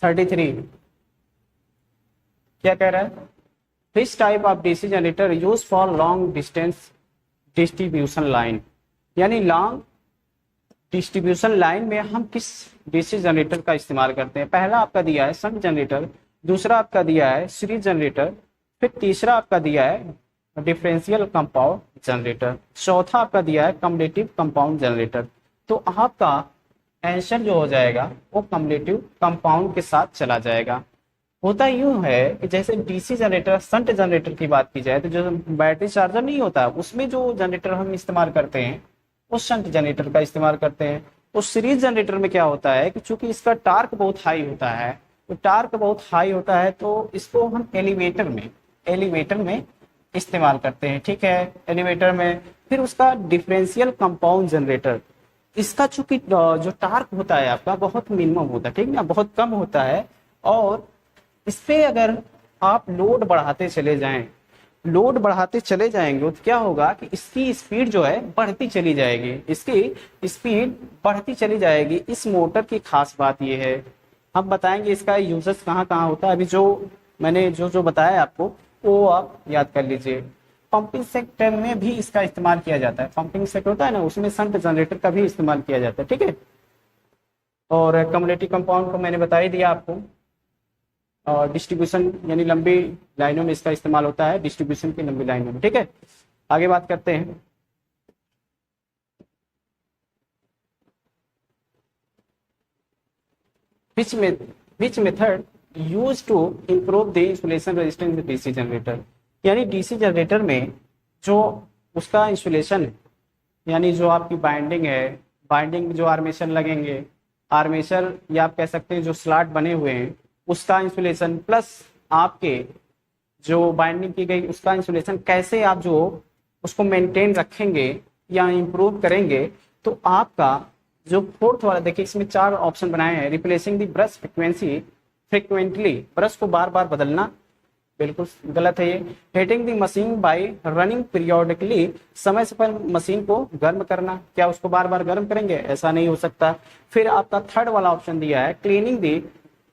थर्टी थ्री क्या कह रहा है, which type of DC generator use for long distance distribution line, यानी लॉन्ग डिस्ट्रीब्यूशन लाइन में हम किस डीसी जनरेटर का इस्तेमाल करते हैं। पहला आपका दिया है शंट जनरेटर, दूसरा आपका दिया है सीरीज जनरेटर, फिर तीसरा आपका दिया है डिफरेंशियल कंपाउंड जनरेटर, चौथा आपका दिया है कम्युलेटिव कंपाउंड जनरेटर। तो आपका आंसर जो हो जाएगा वो कम्युलेटिव कंपाउंड के साथ चला जाएगा। होता यूं है कि जैसे डीसी जनरेटर शंट जनरेटर की बात की जाए तो जो बैटरी चार्जर नहीं होता उसमें जो जनरेटर हम इस्तेमाल करते हैं उस शंट जनरेटर का इस्तेमाल करते हैं। उस सीरीज जनरेटर में क्या होता है कि चूंकि इसका टार्क बहुत हाई होता है, तो टार्क बहुत हाई होता है तो इसको हम एलिवेटर में इस्तेमाल करते हैं। ठीक है, एलिवेटर में। फिर उसका डिफरेंशियल कंपाउंड जनरेटर, इसका चूंकि जो टार्क होता है आपका बहुत मिनिमम होता है, ठीक ना, बहुत कम होता है, और इस पे अगर आप लोड बढ़ाते चले जाएंगे तो क्या होगा कि इसकी स्पीड जो है बढ़ती चली जाएगी, इसकी स्पीड बढ़ती चली जाएगी। इस मोटर की खास बात यह है, हम बताएंगे इसका यूजेस कहाँ कहाँ होता है। अभी जो मैंने जो बताया आपको वो आप याद कर लीजिए। पंपिंग सेक्टर में भी इसका इस्तेमाल किया जाता है, पंपिंग सेक्टर होता है ना, उसमें शंट जनरेटर का भी इस्तेमाल किया जाता है। ठीक है, और कम्युलेटिव कंपाउंड को मैंने बता ही दिया आपको। और डिस्ट्रीब्यूशन यानी लंबी लाइनों में इसका इस्तेमाल होता है, डिस्ट्रीब्यूशन की लंबी लाइनों में। ठीक है, आगे बात करते हैं। Which method use to improve the insulation resistance DC generator, यानी डीसी जनरेटर में जो उसका इंसुलेशन है, यानी जो आपकी बाइंडिंग है, बाइंडिंग जो आर्मेचर लगेंगे, आर्मेचर या आप कह सकते हैं जो स्लॉट बने हुए हैं उसका इंसुलेशन, प्लस आपके जो बाइंडिंग की गई उसका इंसुलेशन, कैसे आप जो उसको मेंटेन रखेंगे या इम्प्रूव करेंगे। तो आपका जो फोर्थ वाला देखिए, इसमें 4 ऑप्शन बनाए हैं। रिप्लेसिंग दी ब्रश फ्रिक्वेंटली, ब्रश को बार बार बदलना, बिल्कुल गलत है ये। हीटिंग दी मशीन बाय रनिंग पीरियोडिकली, समय से पर मशीन को गर्म करना, क्या उसको बार बार गर्म करेंगे, ऐसा नहीं हो सकता। फिर आपका थर्ड वाला ऑप्शन दिया है क्लीनिंग दी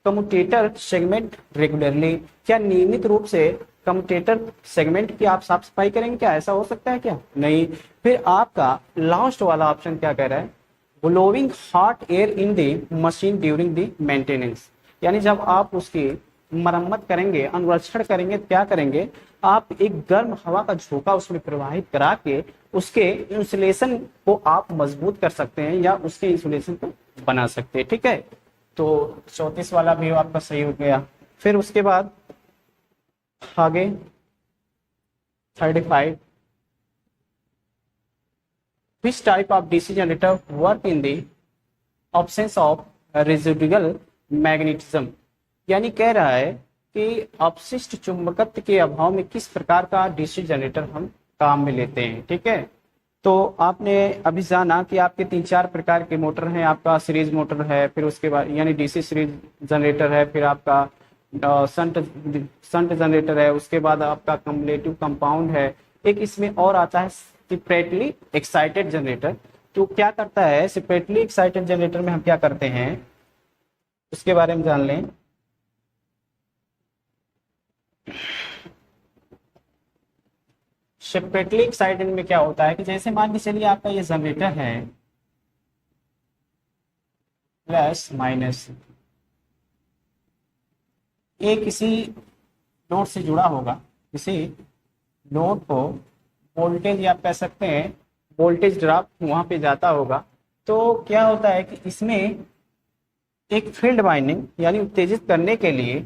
कम्यूटेटर सेगमेंट रेगुलरली, क्या नियमित रूप से कम्यूटेटर सेगमेंट की आप साफ सफाई करेंगे, क्या ऐसा हो सकता है क्या, नहीं। फिर आपका लास्ट वाला ऑप्शन क्या कह रहा है, blowing hot air in the machine during the maintenance, यानी जब आप उसकी मरम्मत करेंगे, अनुरक्षण करेंगे, क्या करेंगे आप, एक गर्म हवा का झोंका उसमें प्रवाहित करा के उसके इंसुलेशन को आप मजबूत कर सकते हैं या उसके इंसुलेशन को बना सकते हैं। ठीक है, तो 34 वाला भी आपका सही हो गया। फिर उसके बाद आगे 35, which type of DC generator work in the absence of residual magnetism, यानी कह रहा है कि अपशिष्ट चुंबकत्व के अभाव में किस प्रकार का डीसी जनरेटर हम काम में लेते हैं। ठीक है, तो आपने अभी जाना कि आपके 3-4 प्रकार के मोटर हैं, आपका सीरीज मोटर है, फिर उसके बाद यानी डीसी सीरीज जनरेटर है, फिर आपका शंट जनरेटर है, उसके बाद आपका कम्युलेटिव कंपाउंड है, एक इसमें और आता है सेपरेटली एक्साइटेड जनरेटर। तो क्या करता है सेपरेटली एक्साइटेड जनरेटर में हम क्या करते हैं उसके बारे में जान लें। सेपरेटली एक्साइटेड में क्या होता है कि जैसे मान के चलिए आपका ये जनरेटर है प्लस माइनस, ये किसी लोड से जुड़ा होगा, किसी लोड को वोल्टेज या आप कह सकते हैं वोल्टेज ड्रॉप वहां पे जाता होगा। तो क्या होता है कि इसमें एक फील्ड वाइंडिंग यानी उत्तेजित करने के लिए,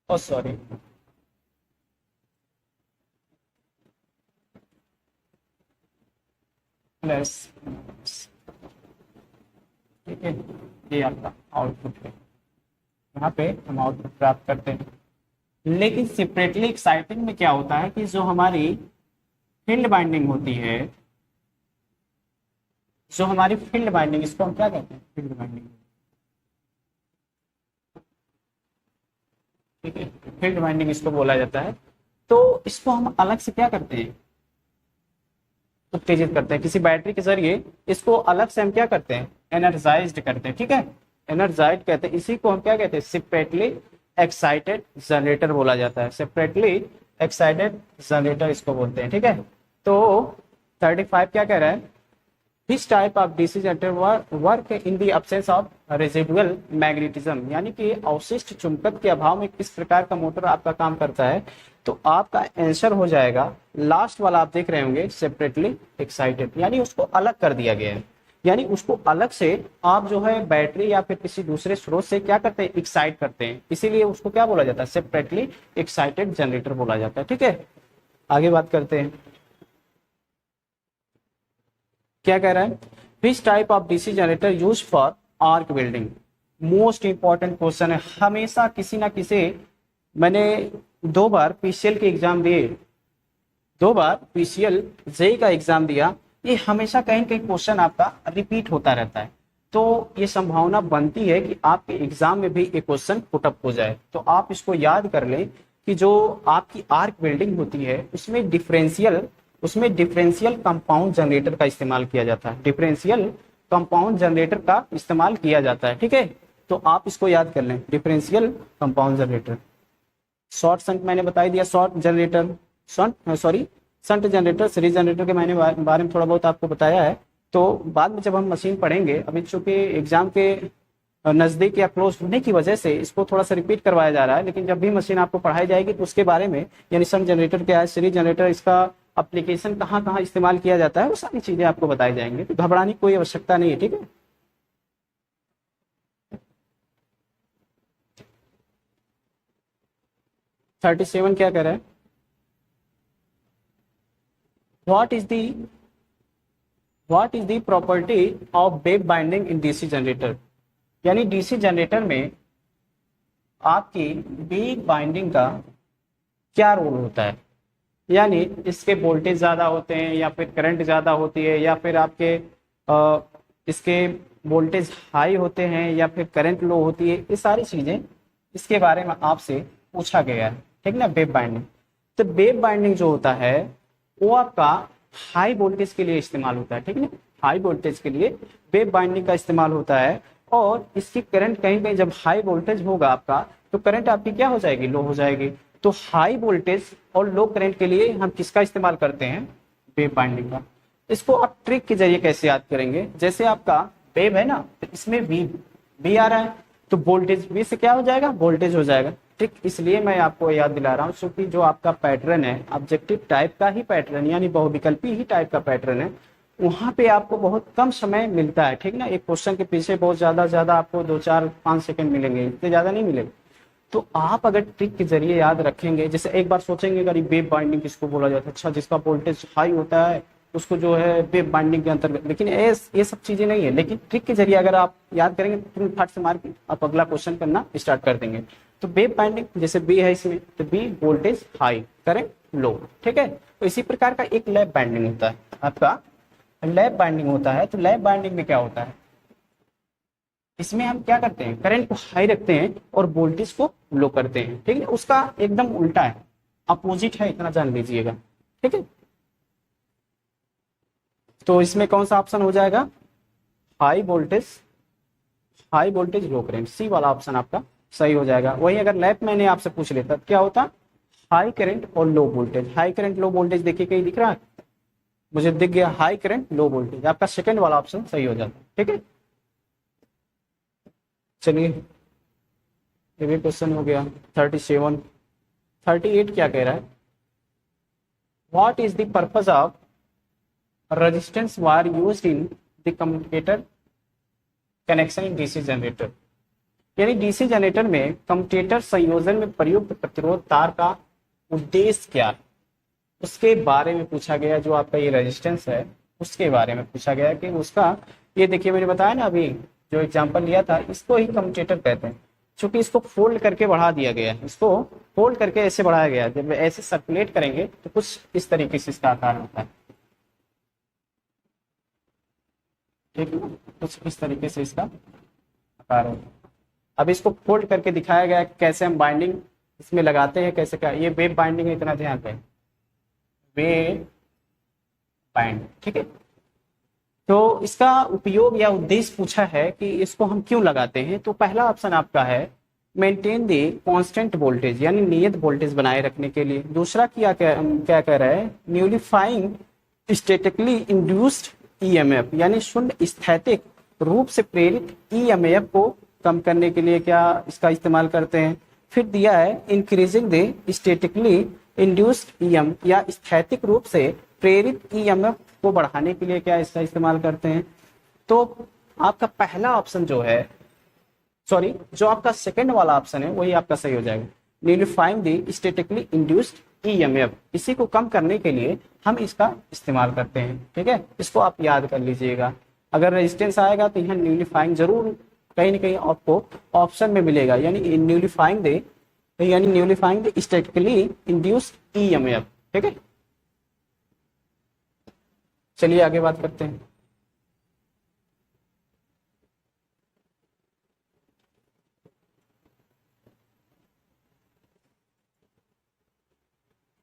ओ सॉरी, प्लस, ठीक है, ये आपका आउटपुट है, यहाँ पे हम आउटपुट प्राप्त करते हैं। लेकिन सेपरेटली एक्साइटिंग में क्या होता है कि जो हमारी फील्ड बाइंडिंग होती है, जो हमारी फील्ड बाइंडिंग, इसको हम क्या कहते हैं, फील्ड बाइंडिंग, ठीक है, फील्ड बाइंडिंग इसको बोला जाता है। तो इसको हम अलग से क्या करते हैं, उत्तेजित करते हैं किसी बैटरी के जरिए, इसको अलग से हम क्या करते हैं, एनर्जाइज्ड करते हैं, ठीक है, एनर्जाइज कहते हैं। इसी को हम क्या कहते हैं, सेपरेटली एक्साइटेड जनरेटर बोला जाता है, सेपरेटली एक्साइटेड जनरेटर इसको बोलते हैं, ठीक है। तो 35 क्या कह रहा है, this type of DC generator work in the absence of residual magnetism, यानी कि अवशिष्ट चुंबकत्व के अभाव में किस प्रकार का मोटर आपका काम करता है। तो आपका आंसर हो जाएगा लास्ट वाला, आप देख रहे होंगे सेपरेटली एक्साइटेड, यानी उसको अलग कर दिया गया है, यानी उसको अलग से आप जो है बैटरी या फिर किसी दूसरे स्रोत से क्या करते हैं, एक्साइट करते हैं, इसीलिए उसको क्या बोला जाता है, सेपरेटली एक्साइटेड जनरेटर बोला जाता है, ठीक है। आगे बात करते हैं, क्या कह रहा है, which type of DC generator use for arc welding, most important question है, हमेशा किसी ना किसी, मैंने 2 बार पीसीएल के एग्जाम दिए, 2 बार पीसीएल जेई का एग्जाम दिया, ये हमेशा कहीं कहीं क्वेश्चन आपका रिपीट होता रहता है। तो ये संभावना बनती है कि आपके एग्जाम में भी एक क्वेश्चन पुटअप हो जाए। तो आप इसको याद कर लें कि जो आपकी आर्क वेल्डिंग होती है उसमें डिफरेंशियल कंपाउंड जनरेटर का इस्तेमाल किया जाता है, डिफरेंशियल कंपाउंड जनरेटर का इस्तेमाल किया जाता है, ठीक है। तो आप इसको याद कर लें, differential compound generator. Short shunt मैंने बता दिया, short generator, shunt generator, series generator के मैंने बारे में थोड़ा बहुत आपको बताया है। तो बाद में जब हम मशीन पढ़ेंगे, अभी चूंकि एग्जाम के नजदीक या क्लोज होने की वजह से इसको थोड़ा सा रिपीट करवाया जा रहा है, लेकिन जब भी मशीन आपको पढ़ाई जाएगी तो उसके बारे में, यानी शंट जनरेटर क्या है, सीरीज जनरेटर, इसका एप्लीकेशन कहाँ कहाँ इस्तेमाल किया जाता है, वो सारी चीजें आपको बताई जाएंगी। तो घबराने की कोई आवश्यकता नहीं है, ठीक है। थर्टी सेवन क्या कह रहा है, what is the property of wave binding in DC generator, यानी डीसी जनरेटर में आपकी वेव बाइंडिंग का क्या रोल होता है, यानी इसके वोल्टेज ज्यादा होते हैं या फिर करंट ज्यादा होती है, या फिर आपके इसके वोल्टेज हाई होते हैं या फिर करंट लो होती है, ये सारी चीजें इसके बारे में आपसे पूछा गया है, ठीक ना, वेव बाइंडिंग। तो वेव बाइंडिंग जो होता है वो आपका हाई वोल्टेज के लिए इस्तेमाल होता है, ठीक है ना, हाई वोल्टेज के लिए वेव बाइंडिंग का इस्तेमाल होता है। और इसकी करंट कहीं कहीं जब हाई वोल्टेज होगा आपका, तो करंट आपकी क्या हो जाएगी, लो हो जाएगी। तो हाई वोल्टेज और लो करंट के लिए हम किसका इस्तेमाल करते हैं, वेव बाइंडिंग का। इसको आप ट्रिक के जरिए कैसे याद करेंगे, जैसे आपका वेव है ना, तो इसमें वी आ रहा है, तो वोल्टेज वी से क्या हो जाएगा, वोल्टेज हो जाएगा। ट्रिक इसलिए मैं आपको याद दिला रहा हूँ क्योंकि जो आपका पैटर्न है ऑब्जेक्टिव टाइप का ही पैटर्न, यानी बहुविकल्पी ही टाइप का पैटर्न है, वहां पे आपको बहुत कम समय मिलता है, ठीक ना। एक क्वेश्चन के पीछे बहुत ज्यादा आपको 2-4-5 सेकंड मिलेंगे, इतने ज्यादा नहीं मिलेंगे। तो आप अगर ट्रिक के जरिए याद रखेंगे, जैसे एक बार सोचेंगे अगर वेव बाइंडिंग किसको बोला जाता है, अच्छा जिसका वोल्टेज हाई होता है उसको जो है वेव बाइंडिंग के अंतर्गत, लेकिन ये सब चीजें नहीं है। लेकिन ट्रिक के जरिए अगर आप याद करेंगे तो फट से मार के आप अगला क्वेश्चन करना स्टार्ट कर देंगे। तो वेव बाइंडिंग जैसे बी है इसमें, तो बी वोल्टेज हाई, करंट लो, ठीक है। तो इसी प्रकार का एक लैप बाइंडिंग होता है, आपका लैप बाइंडिंग होता है। तो लैप बाइंडिंग में क्या होता है, इसमें हम क्या करते हैं, करंट को हाई रखते हैं और वोल्टेज को लो करते हैं, ठीक है। उसका एकदम उल्टा है, अपोजिट है, इतना जान लीजिएगा, ठीक है। तो इसमें कौन सा ऑप्शन हो जाएगा, हाई वोल्टेज लो करंट, सी वाला ऑप्शन आपका सही हो जाएगा। वही अगर लैप मैंने आपसे पूछ लेता तो क्या होता, हाई करंट और low voltage. High current low voltage देखिए कहीं दिख रहा है, मुझे दिख गया हाई करंट लो वोल्टेज, आपका सेकंड वाला ऑप्शन सही हो जाता। ठीक है, चलिए ये भी क्वेश्चन हो गया। 37 38 क्या कह रहा है, what is the purpose of resistance wire used in the commutator connection in DC generator. यानी डीसी जनरेटर में कम्यूटेटर संयोजन में प्रयुक्त प्रतिरोध तार का उद्देश्य क्या है, उसके बारे में पूछा गया। जो आपका ये रेजिस्टेंस है उसके बारे में पूछा गया कि उसका, ये देखिए मैंने बताया ना अभी जो एग्जांपल लिया था, इसको ही कम्यूटेटर कहते हैं। क्योंकि इसको फोल्ड करके बढ़ा दिया गया है, इसको फोल्ड करके ऐसे बढ़ाया गया है। जब ऐसे सर्कुलेट करेंगे तो कुछ इस तरीके से इसका आकार होता है। ठीक है, कुछ इस तरीके से इसका आकार होता है। अब इसको फोल्ड करके दिखाया गया है कि कैसे हम बाइंडिंग इसमें लगाते हैं, कैसे क्या। ये वेब बाइंडिंग है, इतना ध्यान दें, वेब बाइंड। ठीक है, तो इसका उपयोग या उद्देश्य पूछा है कि इसको हम क्यों लगाते हैं। तो पहला ऑप्शन आपका है मेंटेन द कांस्टेंट वोल्टेज, यानी नियत वोल्टेज बनाए रखने के लिए। दूसरा क्या कह रहा है, न्यूलिफाइंग स्टैटिकली इंड्यूस्ड ईएमएफ, यानी शून्य स्थैतिक रूप से प्रेरित ईएमएफ को कम करने के लिए क्या इसका इस्तेमाल करते हैं। फिर दिया है increasing the statically induced EM, या स्थैतिक रूप से प्रेरित ईएमएफ को बढ़ाने के लिए क्या इसका इस्तेमाल करते हैं। तो आपका पहला ऑप्शन जो है, सॉरी जो आपका सेकंड वाला ऑप्शन है वही आपका सही हो जाएगा। न्यूलिफाइंग द स्टैटिकली इंड्यूस्ड ईएमएफ, इसी को कम करने के लिए हम इसका इस्तेमाल करते हैं। ठीक है, इसको आप याद कर लीजिएगा। अगर रेजिस्टेंस आएगा तो यहाँ न्यूलिफाइंग जरूर कहीं ना कहीं आपको ऑप्शन में मिलेगा, यानी न्यूलिफाइंग द स्टैटिकली इंड्यूस्ड ईएमएफ। ठीक है, चलिए आगे बात करते हैं।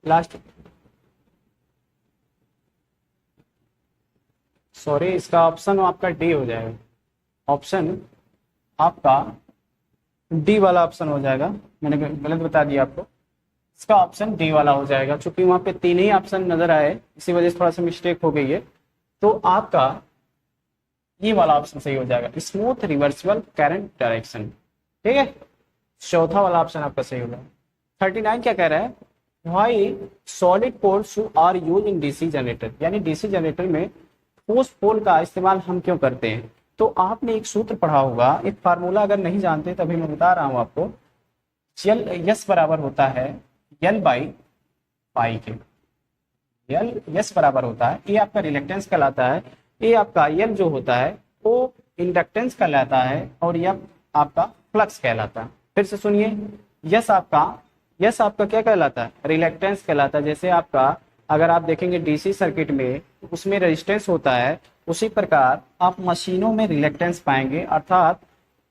लास्ट, सॉरी इसका ऑप्शन आपका डी हो जाएगा। ऑप्शन आपका डी वाला ऑप्शन हो जाएगा, मैंने गलत बता दिया आपको। इसका ऑप्शन डी वाला हो जाएगा, क्योंकि वहां पे तीन ही ऑप्शन नजर आए, इसी वजह से थोड़ा सा मिस्टेक हो गई है। तो आपका ये वाला ऑप्शन सही हो जाएगा, स्मूथ रिवर्सिबल करंट डायरेक्शन। ठीक है, चौथा वाला ऑप्शन आपका सही हो जाएगा। 39 क्या कह रहा है, why solid poles are use in DC generator, यानी डीसी जनरेटर में ठोस पोल का इस्तेमाल हम क्यों करते हैं। तो आपने एक सूत्र पढ़ा होगा, एक फार्मूला, अगर नहीं जानते तभी मैं बता रहा हूं आपको। यस बराबर होता है यल बाई पाई के। यस बराबर होता है, ये आपका रिलेक्टेंस कहलाता है, ये आपका यल जो होता है वो इंडक्टेंस कहलाता है, और यह आपका फ्लक्स कहलाता है। फिर से सुनिए, यस आपका क्या कहलाता है, रिलेक्टेंस कहलाता है। जैसे आपका अगर आप देखेंगे डीसी सर्किट में उसमें रेजिस्टेंस होता है, उसी प्रकार आप मशीनों में रिलेक्टेंस पाएंगे, अर्थात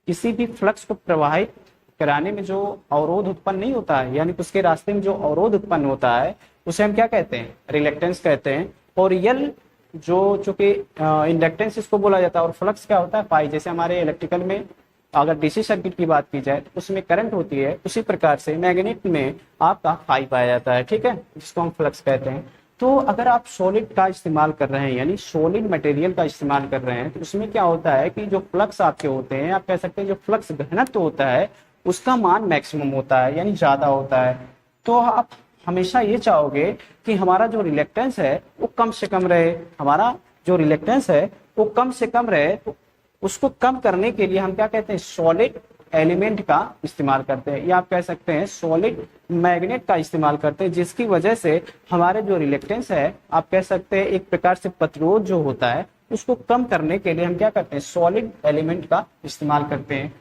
किसी भी फ्लक्स को प्रवाहित कराने में जो अवरोध उत्पन्न नहीं होता है, यानी उसके रास्ते में जो अवरोध उत्पन्न होता है उसे हम क्या कहते हैं, रिलेक्टेंस कहते हैं। और यल जो चूंकि इंडक्टेंस इसको बोला जाता है, और फ्लक्स क्या होता है, पाई। जैसे हमारे इलेक्ट्रिकल में अगर डीसी सर्किट की बात की जाए तो उसमें करंट होती है, उसी प्रकार से मैग्नेट में आपका फाई पाया जाता है। ठीक है, जिसको हम फ्लक्स कहते हैं। तो अगर आप सॉलिड का इस्तेमाल कर रहे हैं, यानी सॉलिड मटेरियल का इस्तेमाल कर रहे हैं, तो उसमें क्या होता है कि जो फ्लक्स आपके होते हैं, आप कह सकते हैं जो फ्लक्स घनत्व होता है उसका मान मैक्सिमम होता है, यानी ज्यादा होता है। तो आप हमेशा ये चाहोगे कि हमारा जो रिलेक्टेंस है वो कम से कम रहे, हमारा जो रिलेक्टेंस है वो कम से कम रहे। तो उसको कम करने के लिए हम क्या कहते हैं, सॉलिड एलिमेंट का इस्तेमाल करते हैं, या आप कह सकते हैं सॉलिड मैग्नेट का इस्तेमाल करते हैं, जिसकी वजह से हमारे जो रिलेक्टेंस है, आप कह सकते हैं एक प्रकार से प्रतिरोध जो होता है उसको कम करने के लिए हम क्या करते हैं, सॉलिड एलिमेंट का इस्तेमाल करते हैं।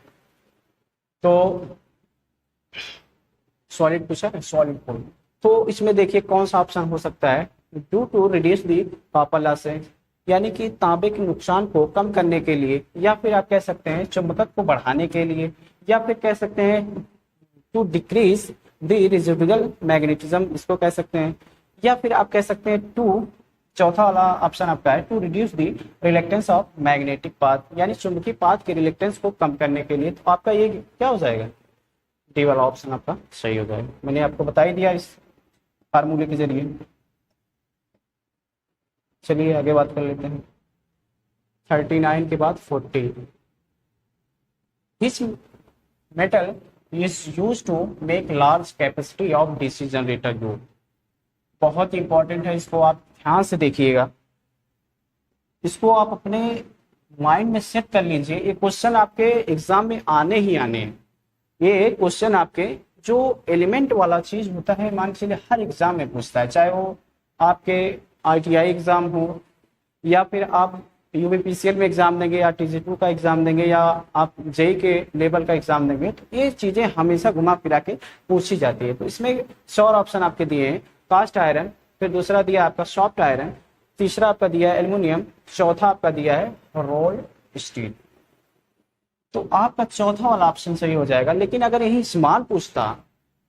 तो सॉलिड पूछा है, सॉलिड पोल। तो इसमें देखिए कौन सा ऑप्शन हो सकता है, due to reduce the copper losses, यानी कि तांबे के नुकसान को कम करने के लिए, या फिर आप कह सकते हैं चुंबकत्व को बढ़ाने के लिए, या फिर कह सकते हैं to decrease the residual magnetism, इसको कह सकते हैं, या फिर आप कह सकते हैं टू, चौथा वाला ऑप्शन आपका है to reduce the reluctance of magnetic path, यानी चुंबकीय पाथ के रिलेक्टेंस को कम करने के लिए। तो आपका ये क्या हो जाएगा, डी वाला ऑप्शन आपका सही हो जाएगा। मैंने आपको बता ही दिया इस फार्मूले के जरिए। चलिए आगे बात कर लेते हैं। 39 के बाद 40। This metal is use to make large capacity of DC generator use. बहुत इंपॉर्टेंट है, इसको आप ध्यान से देखिएगा, इसको आप अपने माइंड में सेट कर लीजिए। ये क्वेश्चन आपके एग्जाम में आने ही आने हैं। ये क्वेश्चन आपके जो एलिमेंट वाला चीज होता है, मान के चलिए हर एग्जाम में पूछता है, चाहे वो आपके ITI एग्जाम हो या फिर आप UPPCL में एग्जाम देंगे या TG2 का एग्जाम देंगे या आप JEE के लेवल का एग्जाम देंगे, तो ये चीजें हमेशा घुमा फिरा के पूछी जाती है। तो इसमें 4 ऑप्शन आपके दिए हैं, कास्ट आयरन, फिर दूसरा दिया आपका सॉफ्ट आयरन, तीसरा आपका दिया है एल्युमिनियम, चौथा आपका दिया है रोल्ड स्टील। तो आपका चौथा वाला ऑप्शन सही हो जाएगा। लेकिन अगर यही स्मॉल पूछता,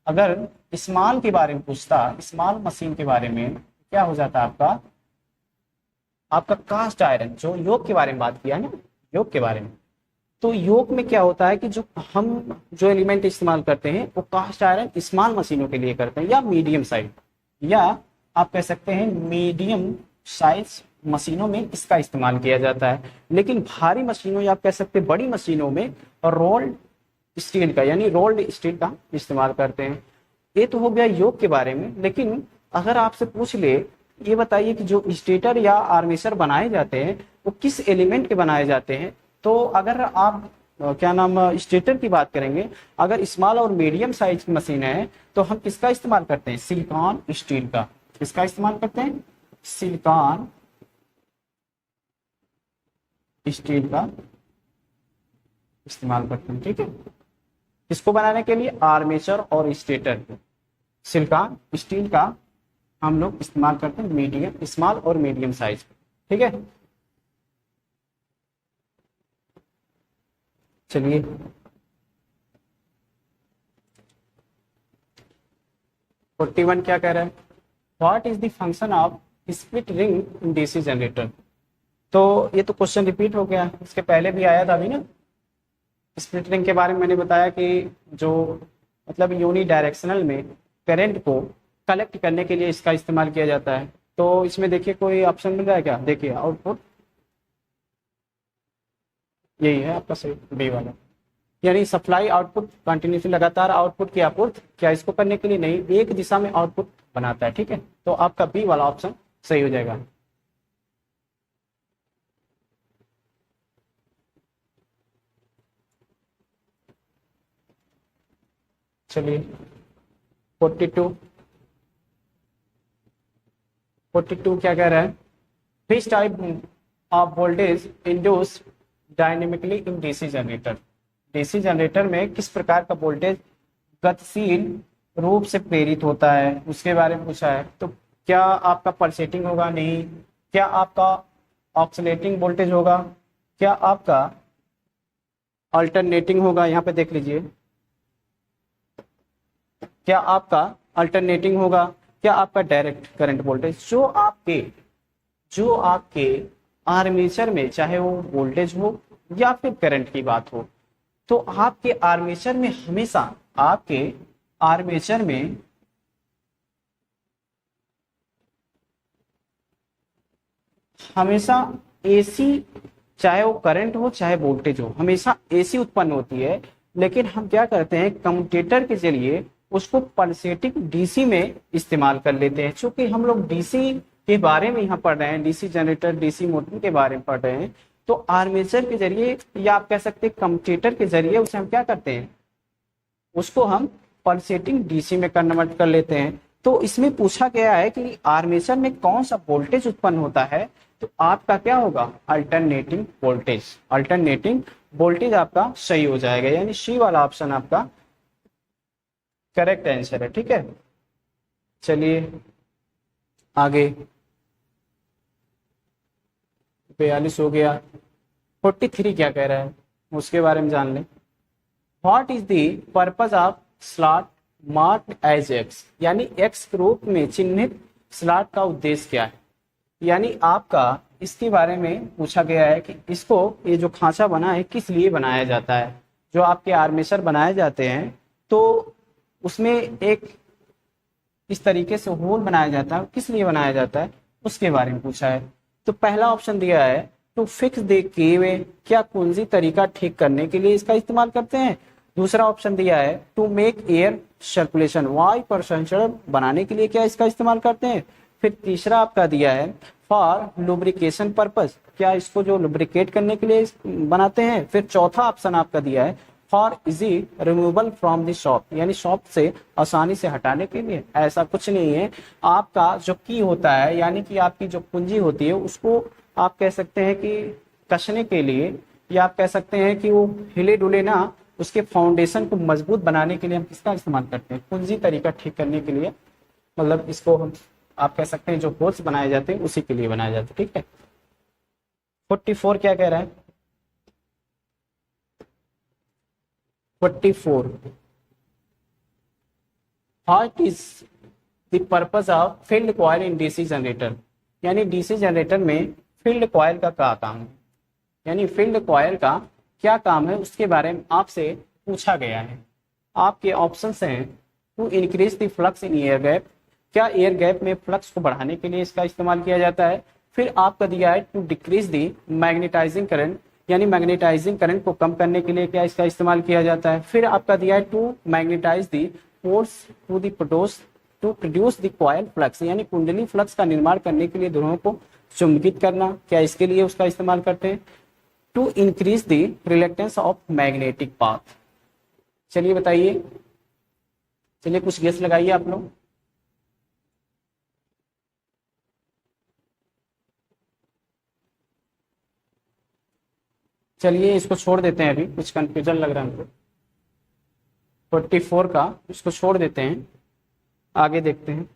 अगर स्मॉल के बारे में पूछता, स्मॉल मशीन के बारे में, क्या हो जाता आपका कास्ट आयरन, जो योग के बारे में बात किया है ना, योग के बारे में। तो योग में क्या होता है कि जो हम जो एलिमेंट इस्तेमाल करते हैं वो कास्ट आयरन स्मॉल मशीनों के लिए करते हैं, या मीडियम साइज, या आप कह सकते हैं मीडियम साइज मशीनों में इसका इस्तेमाल किया जाता है। लेकिन भारी मशीनों या आप कह सकते हैं बड़ी मशीनों में रोल्ड स्टील का, यानी रोल्ड स्टील का इस्तेमाल करते हैं। ये तो हो गया योग के बारे में। लेकिन अगर आपसे पूछ ले, ये बताइए कि जो स्टेटर या आर्मेचर बनाए जाते हैं वो किस एलिमेंट के बनाए जाते हैं, तो अगर आप क्या नाम स्टेटर की बात करेंगे, अगर स्मॉल और मीडियम साइज की मशीन है तो हम किसका इस्तेमाल करते हैं, सिलिकॉन स्टील का। किसका इस्तेमाल करते हैं, सिलिकॉन स्टील का इस्तेमाल करते हैं। ठीक है, इसको बनाने के लिए आर्मेचर और स्टेटर, सिलिकॉन स्टील का हम लोग इस्तेमाल करते हैं मीडियम, स्मॉल और मीडियम साइज। ठीक है, चलिए 41 क्या कह रहा है, what is the function of split ring in DC generator. तो ये तो क्वेश्चन रिपीट हो गया, इसके पहले भी आया था अभी ना। स्प्लिट रिंग के बारे में मैंने बताया कि जो मतलब यूनी डायरेक्शनल में करंट को कलेक्ट करने के लिए इसका इस्तेमाल किया जाता है। तो इसमें देखिए कोई ऑप्शन मिल रहा है क्या, देखिए आउटपुट यही है आपका सही, बी वाला, यानी सप्लाई आउटपुट कंटिन्यूसली लगातार आउटपुट की आपूर्ति, क्या इसको करने के लिए नहीं, एक दिशा में आउटपुट बनाता है। ठीक है, तो आपका बी वाला ऑप्शन सही हो जाएगा। चलिए 42 क्या कह रहा है, which type of voltage induce dynamically in DC generator. DC generator में किस प्रकार का वोल्टेज गतिशील रूप से प्रेरित होता है, उसके बारे में पूछा है। तो क्या आपका पल्सेटिंग होगा, नहीं, क्या आपका ऑक्सीलेटिंग वोल्टेज होगा, क्या आपका अल्टरनेटिंग होगा, यहाँ पे देख लीजिए, क्या आपका अल्टरनेटिंग होगा, क्या आपका डायरेक्ट करंट वोल्टेज। जो आपके आर्मेचर में, चाहे वो वोल्टेज हो या फिर करंट की बात हो, तो आपके आर्मेचर में हमेशा, आपके आर्मेचर में हमेशा एसी, चाहे वो करंट हो चाहे वोल्टेज हो, हमेशा एसी उत्पन्न होती है। लेकिन हम क्या करते हैं, कम्यूटेटर के जरिए उसको पल्सेटिंग डीसी में इस्तेमाल कर लेते हैं। चूंकि हम लोग डीसी के बारे में यहाँ पढ़ रहे हैं, डीसी जनरेटर, डीसी मोटर के बारे में पढ़ रहे हैं, तो आर्मेचर के जरिए या आप कह सकते हैं कम्यूटेटर के जरिए उसे हम क्या करते हैं, उसको हम पल्सेटिंग डीसी में कन्वर्ट कर लेते हैं। तो इसमें पूछा गया है कि आर्मेचर में कौन सा वोल्टेज उत्पन्न होता है, तो आपका क्या होगा, अल्टरनेटिंग वोल्टेज। अल्टरनेटिंग वोल्टेज आपका सही हो जाएगा, यानी सी वाला ऑप्शन आपका करेक्ट आंसर है। ठीक है, चलिए आगे 42 हो गया। 43 क्या कह रहा है, उसके बारे में जान लें। What is the purpose of slot marked as X, यानी एक्स के रूप में चिन्हित स्लॉट का उद्देश्य क्या है। यानी आपका इसके बारे में पूछा गया है कि इसको, ये जो खांचा बना है किस लिए बनाया जाता है। जो आपके आर्मेचर बनाए जाते हैं तो उसमें एक इस तरीके से होल बनाया जाता है, किस लिए बनाया जाता है उसके बारे में पूछा है। तो पहला ऑप्शन दिया है टू फिक्स द कीवे, क्या कुंजी तरीका ठीक करने के लिए इसका इस्तेमाल करते हैं। दूसरा ऑप्शन दिया है टू मेक एयर सर्कुलेशन, वायु प्रसंचरण बनाने के लिए क्या इसका इस्तेमाल करते हैं। फिर तीसरा आपका दिया है फॉर लुब्रिकेशन पर्पस, क्या इसको जो लुब्रिकेट करने के लिए बनाते हैं। फिर चौथा ऑप्शन आपका दिया है for easy removal from the shop, यानी शॉप से आसानी से हटाने के लिए। ऐसा कुछ नहीं है, आपका जो की होता है यानी कि आपकी जो कुंजी होती है उसको आप कह सकते हैं कि कसने के लिए, या आप कह सकते हैं कि वो हिले डुले ना, उसके फाउंडेशन को मजबूत बनाने के लिए हम किसका इस्तेमाल करते हैं, कुंजी तरीका ठीक करने के लिए। मतलब इसको हम आप कह सकते हैं जो होल्स बनाए जाते हैं उसी के लिए बनाए जाते हैं। ठीक है। 44 क्या कह रहा है। 44 what is the purpose of field coil in DC generator, यानी डीसी जनरेटर में फील्ड कॉइल का क्या काम है, यानी फील्ड कॉइल का क्या काम है उसके बारे में आपसे पूछा गया है। आपके ऑप्शंस हैं to increase the flux in air gap, क्या एयर गैप में फ्लक्स को बढ़ाने के लिए इसका इस्तेमाल किया जाता है। फिर आपका दिया है to decrease the magnetising current, यानी मैग्नेटाइजिंग करंट को कम करने के लिए क्या इसका इस्तेमाल किया जाता है। फिर आपका दिया है to magnetise the poles to the produce to produce the coil flux, यानी कुंडली फ्लक्स का निर्माण करने के लिए ध्रुवों को चुंबकित करना, क्या इसके लिए उसका इस्तेमाल करते हैं। To increase the reluctance of magnetic path, चलिए बताइए, चलिए कुछ गेस लगाइए आप लोग। चलिए इसको छोड़ देते हैं, अभी कुछ कंफ्यूजन लग रहा है हमको। 44 का इसको छोड़ देते हैं, आगे देखते हैं।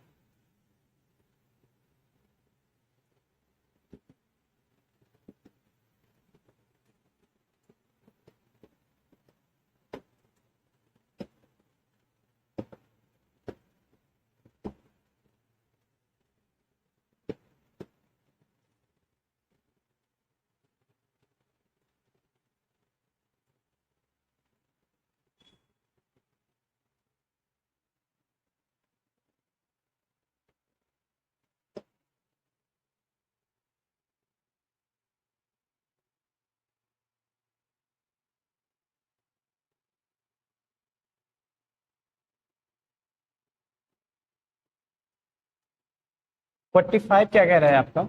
फोर्टी फाइव क्या कह रहा है आपका,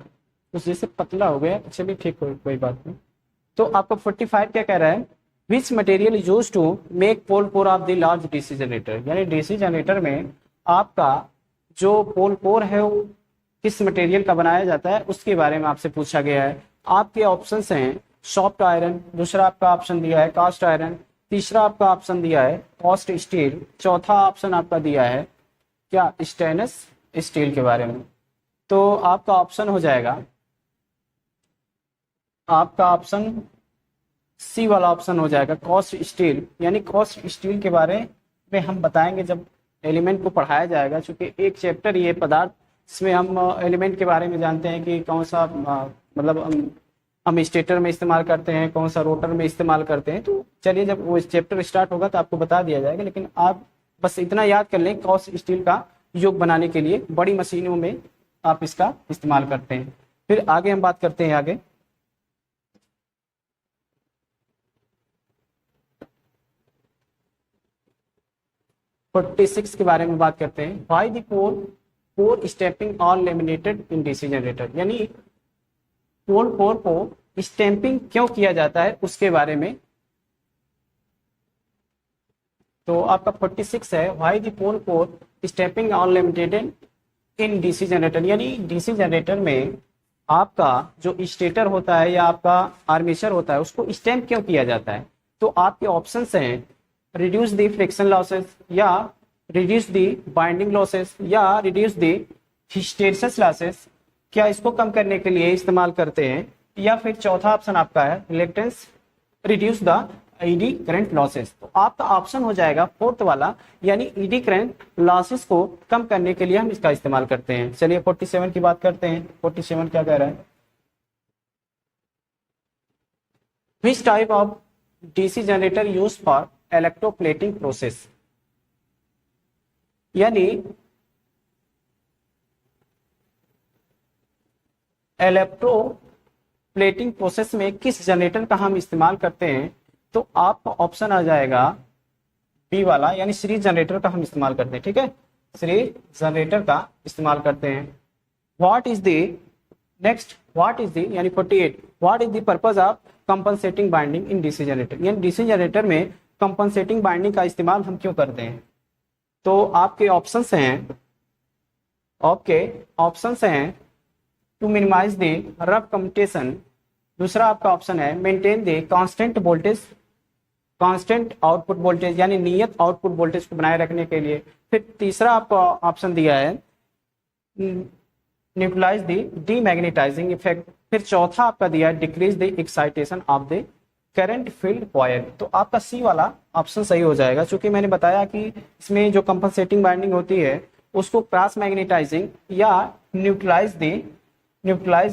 उस जैसे पतला हो गया, चलिए ठीक हो, कोई बात नहीं। तो आपका 45 क्या कह रहा है, which material use to make pole core of the large DC generator, यानी डीसी जनरेटर में आपका जो पोल कोर है वो किस मटेरियल का बनाया जाता है उसके बारे में आपसे पूछा गया है। आपके ऑप्शंस हैं सॉफ्ट आयरन, दूसरा आपका ऑप्शन दिया है कास्ट आयरन, तीसरा आपका ऑप्शन दिया है कॉस्ट स्टील, चौथा ऑप्शन आपका दिया है क्या स्टेनलेस स्टील के बारे में। तो आपका ऑप्शन हो जाएगा, आपका ऑप्शन सी वाला ऑप्शन हो जाएगा कॉस्ट स्टील, यानी कॉस्ट स्टील के बारे में हम बताएंगे जब एलिमेंट को पढ़ाया जाएगा, क्योंकि एक चैप्टर ये पदार्थ इसमें हम एलिमेंट के बारे में जानते हैं कि कौन सा मतलब हम स्टेटर में इस्तेमाल करते हैं, कौन सा रोटर में इस्तेमाल करते हैं। तो चलिए जब वो चैप्टर स्टार्ट होगा तो आपको बता दिया जाएगा, लेकिन आप बस इतना याद कर लें कॉस्ट स्टील का योग बनाने के लिए बड़ी मशीनों में आप इसका इस्तेमाल करते हैं। फिर आगे हम बात करते हैं, आगे 46 के बारे में बात करते हैं। Why the pole stepping on laminated in DC generator, यानी पोल कोर को स्टैंपिंग क्यों किया जाता है उसके बारे में। तो आपका 46 है why the pole core stamping on limited in DC generator, यानी डीसी जनरेटर में आपका जो स्टेटर होता है या आपका आर्मेचर होता है उसको स्टैंप क्यों किया जाता है। तो आपके ऑप्शंस हैं रिड्यूस द फ्रिक्शन लॉसेस, या रिड्यूस द बाइंडिंग लॉसेस, या रिड्यूस द हिस्टेरिसिस लॉसेस, क्या इसको कम करने के लिए इस्तेमाल करते हैं, या फिर चौथा ऑप्शन आपका है reluctance reduce the eddy current losses. तो आपका ऑप्शन हो जाएगा फोर्थ वाला, यानी ईडी करंट लॉसेस को कम करने के लिए हम इसका इस्तेमाल करते हैं। चलिए 47 की बात करते हैं। 47 क्या कह रहा है, which type of DC generator use for electroplating process, यानी इलेक्ट्रोप्लेटिंग प्रोसेस में किस जनरेटर का हम इस्तेमाल करते हैं, तो आपका ऑप्शन आ जाएगा बी वाला, यानी सीरीज जनरेटर का हम इस्तेमाल करते हैं। ठीक है, सीरीज जनरेटर का इस्तेमाल करते हैं। What is the next, what is the यानी 48, what is the purpose of compensating binding in DC generator, यानी डीसी जनरेटर में कंपनसेटिंग बाइंडिंग का इस्तेमाल हम क्यों करते हैं। तो आपके ऑप्शंस हैं, to minimise the rough commutation, दूसरा आपका ऑप्शन है maintain the constant voltage, constant output voltage यानी नियत आउटपुट वोल्टेज को बनाए रखने के लिए। फिर तीसरा आपका ऑप्शन दिया है न्यूट्रलाइज द डीमैग्नेटाइजिंग इफेक्ट। फिर चौथा आपका दिया है decrease the excitation of the current field coil. तो आपका सी वाला ऑप्शन सही हो जाएगा, क्योंकि मैंने बताया कि इसमें जो कंपनसेटिंग बाइंडिंग होती है उसको क्रॉस मैग्नेटाइजिंग या न्यूट्रलाइज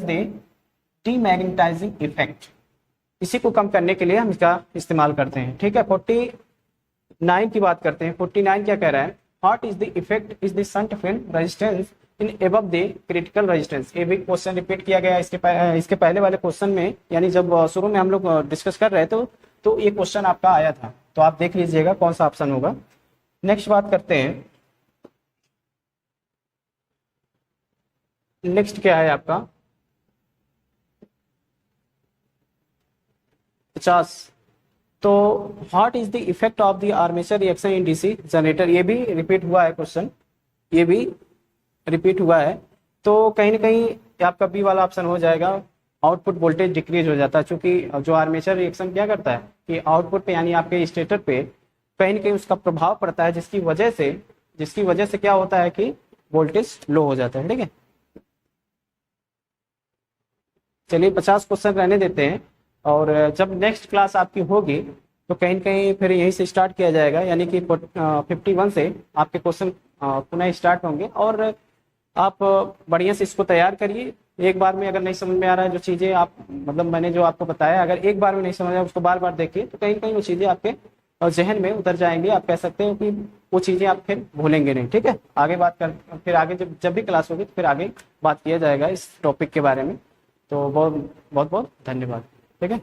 द डीमैग्नेटाइजिंग इफेक्ट, इसी को कम करने के लिए हम इसका इस्तेमाल करते हैं। ठीक है, 49 की बात करते हैं। 49 क्या कह रहा है, what is the effect is the shunt field resistance in above the critical resistance. ये भी क्वेश्चन रिपीट किया गया इसके पहले वाले क्वेश्चन में, यानी जब शुरू में हम लोग डिस्कस कर रहे थे तो ये क्वेश्चन आपका आया था, तो आप देख लीजिएगा कौन सा ऑप्शन होगा। नेक्स्ट बात करते हैं, नेक्स्ट क्या है आपका 50। तो what is the effect of the armature reaction in DC generator, ये भी रिपीट हुआ है क्वेश्चन, ये भी रिपीट हुआ है। तो कहीं ना कहीं आपका बी वाला ऑप्शन हो जाएगा, आउटपुट वोल्टेज डिक्रीज हो जाता है, क्योंकि जो आर्मेचर रिएक्शन क्या करता है कि आउटपुट पे यानी आपके स्टेटर पे कहीं ना कहीं उसका प्रभाव पड़ता है, जिसकी वजह से क्या होता है कि वोल्टेज लो हो जाता है। ठीक है, चलिए 50 क्वेश्चन रहने देते हैं, और जब नेक्स्ट क्लास आपकी होगी तो कहीं न कहीं फिर यहीं से स्टार्ट किया जाएगा, यानी कि 51 से आपके क्वेश्चन पुनः स्टार्ट होंगे। और आप बढ़िया से इसको तैयार करिए। एक बार में अगर नहीं समझ में आ रहा है जो चीज़ें आप मतलब मैंने जो आपको बताया, अगर एक बार में नहीं समझ आया उसको बार बार देखिए, तो कहीं न कहीं वो चीज़ें आपके जहन में उतर जाएंगी। आप कह सकते हो कि वो चीज़ें आप फिर भूलेंगे नहीं। ठीक है, आगे बात कर, फिर आगे जब भी क्लास होगी तो फिर आगे बात किया जाएगा इस टॉपिक के बारे में। तो बहुत बहुत धन्यवाद। ठीक है।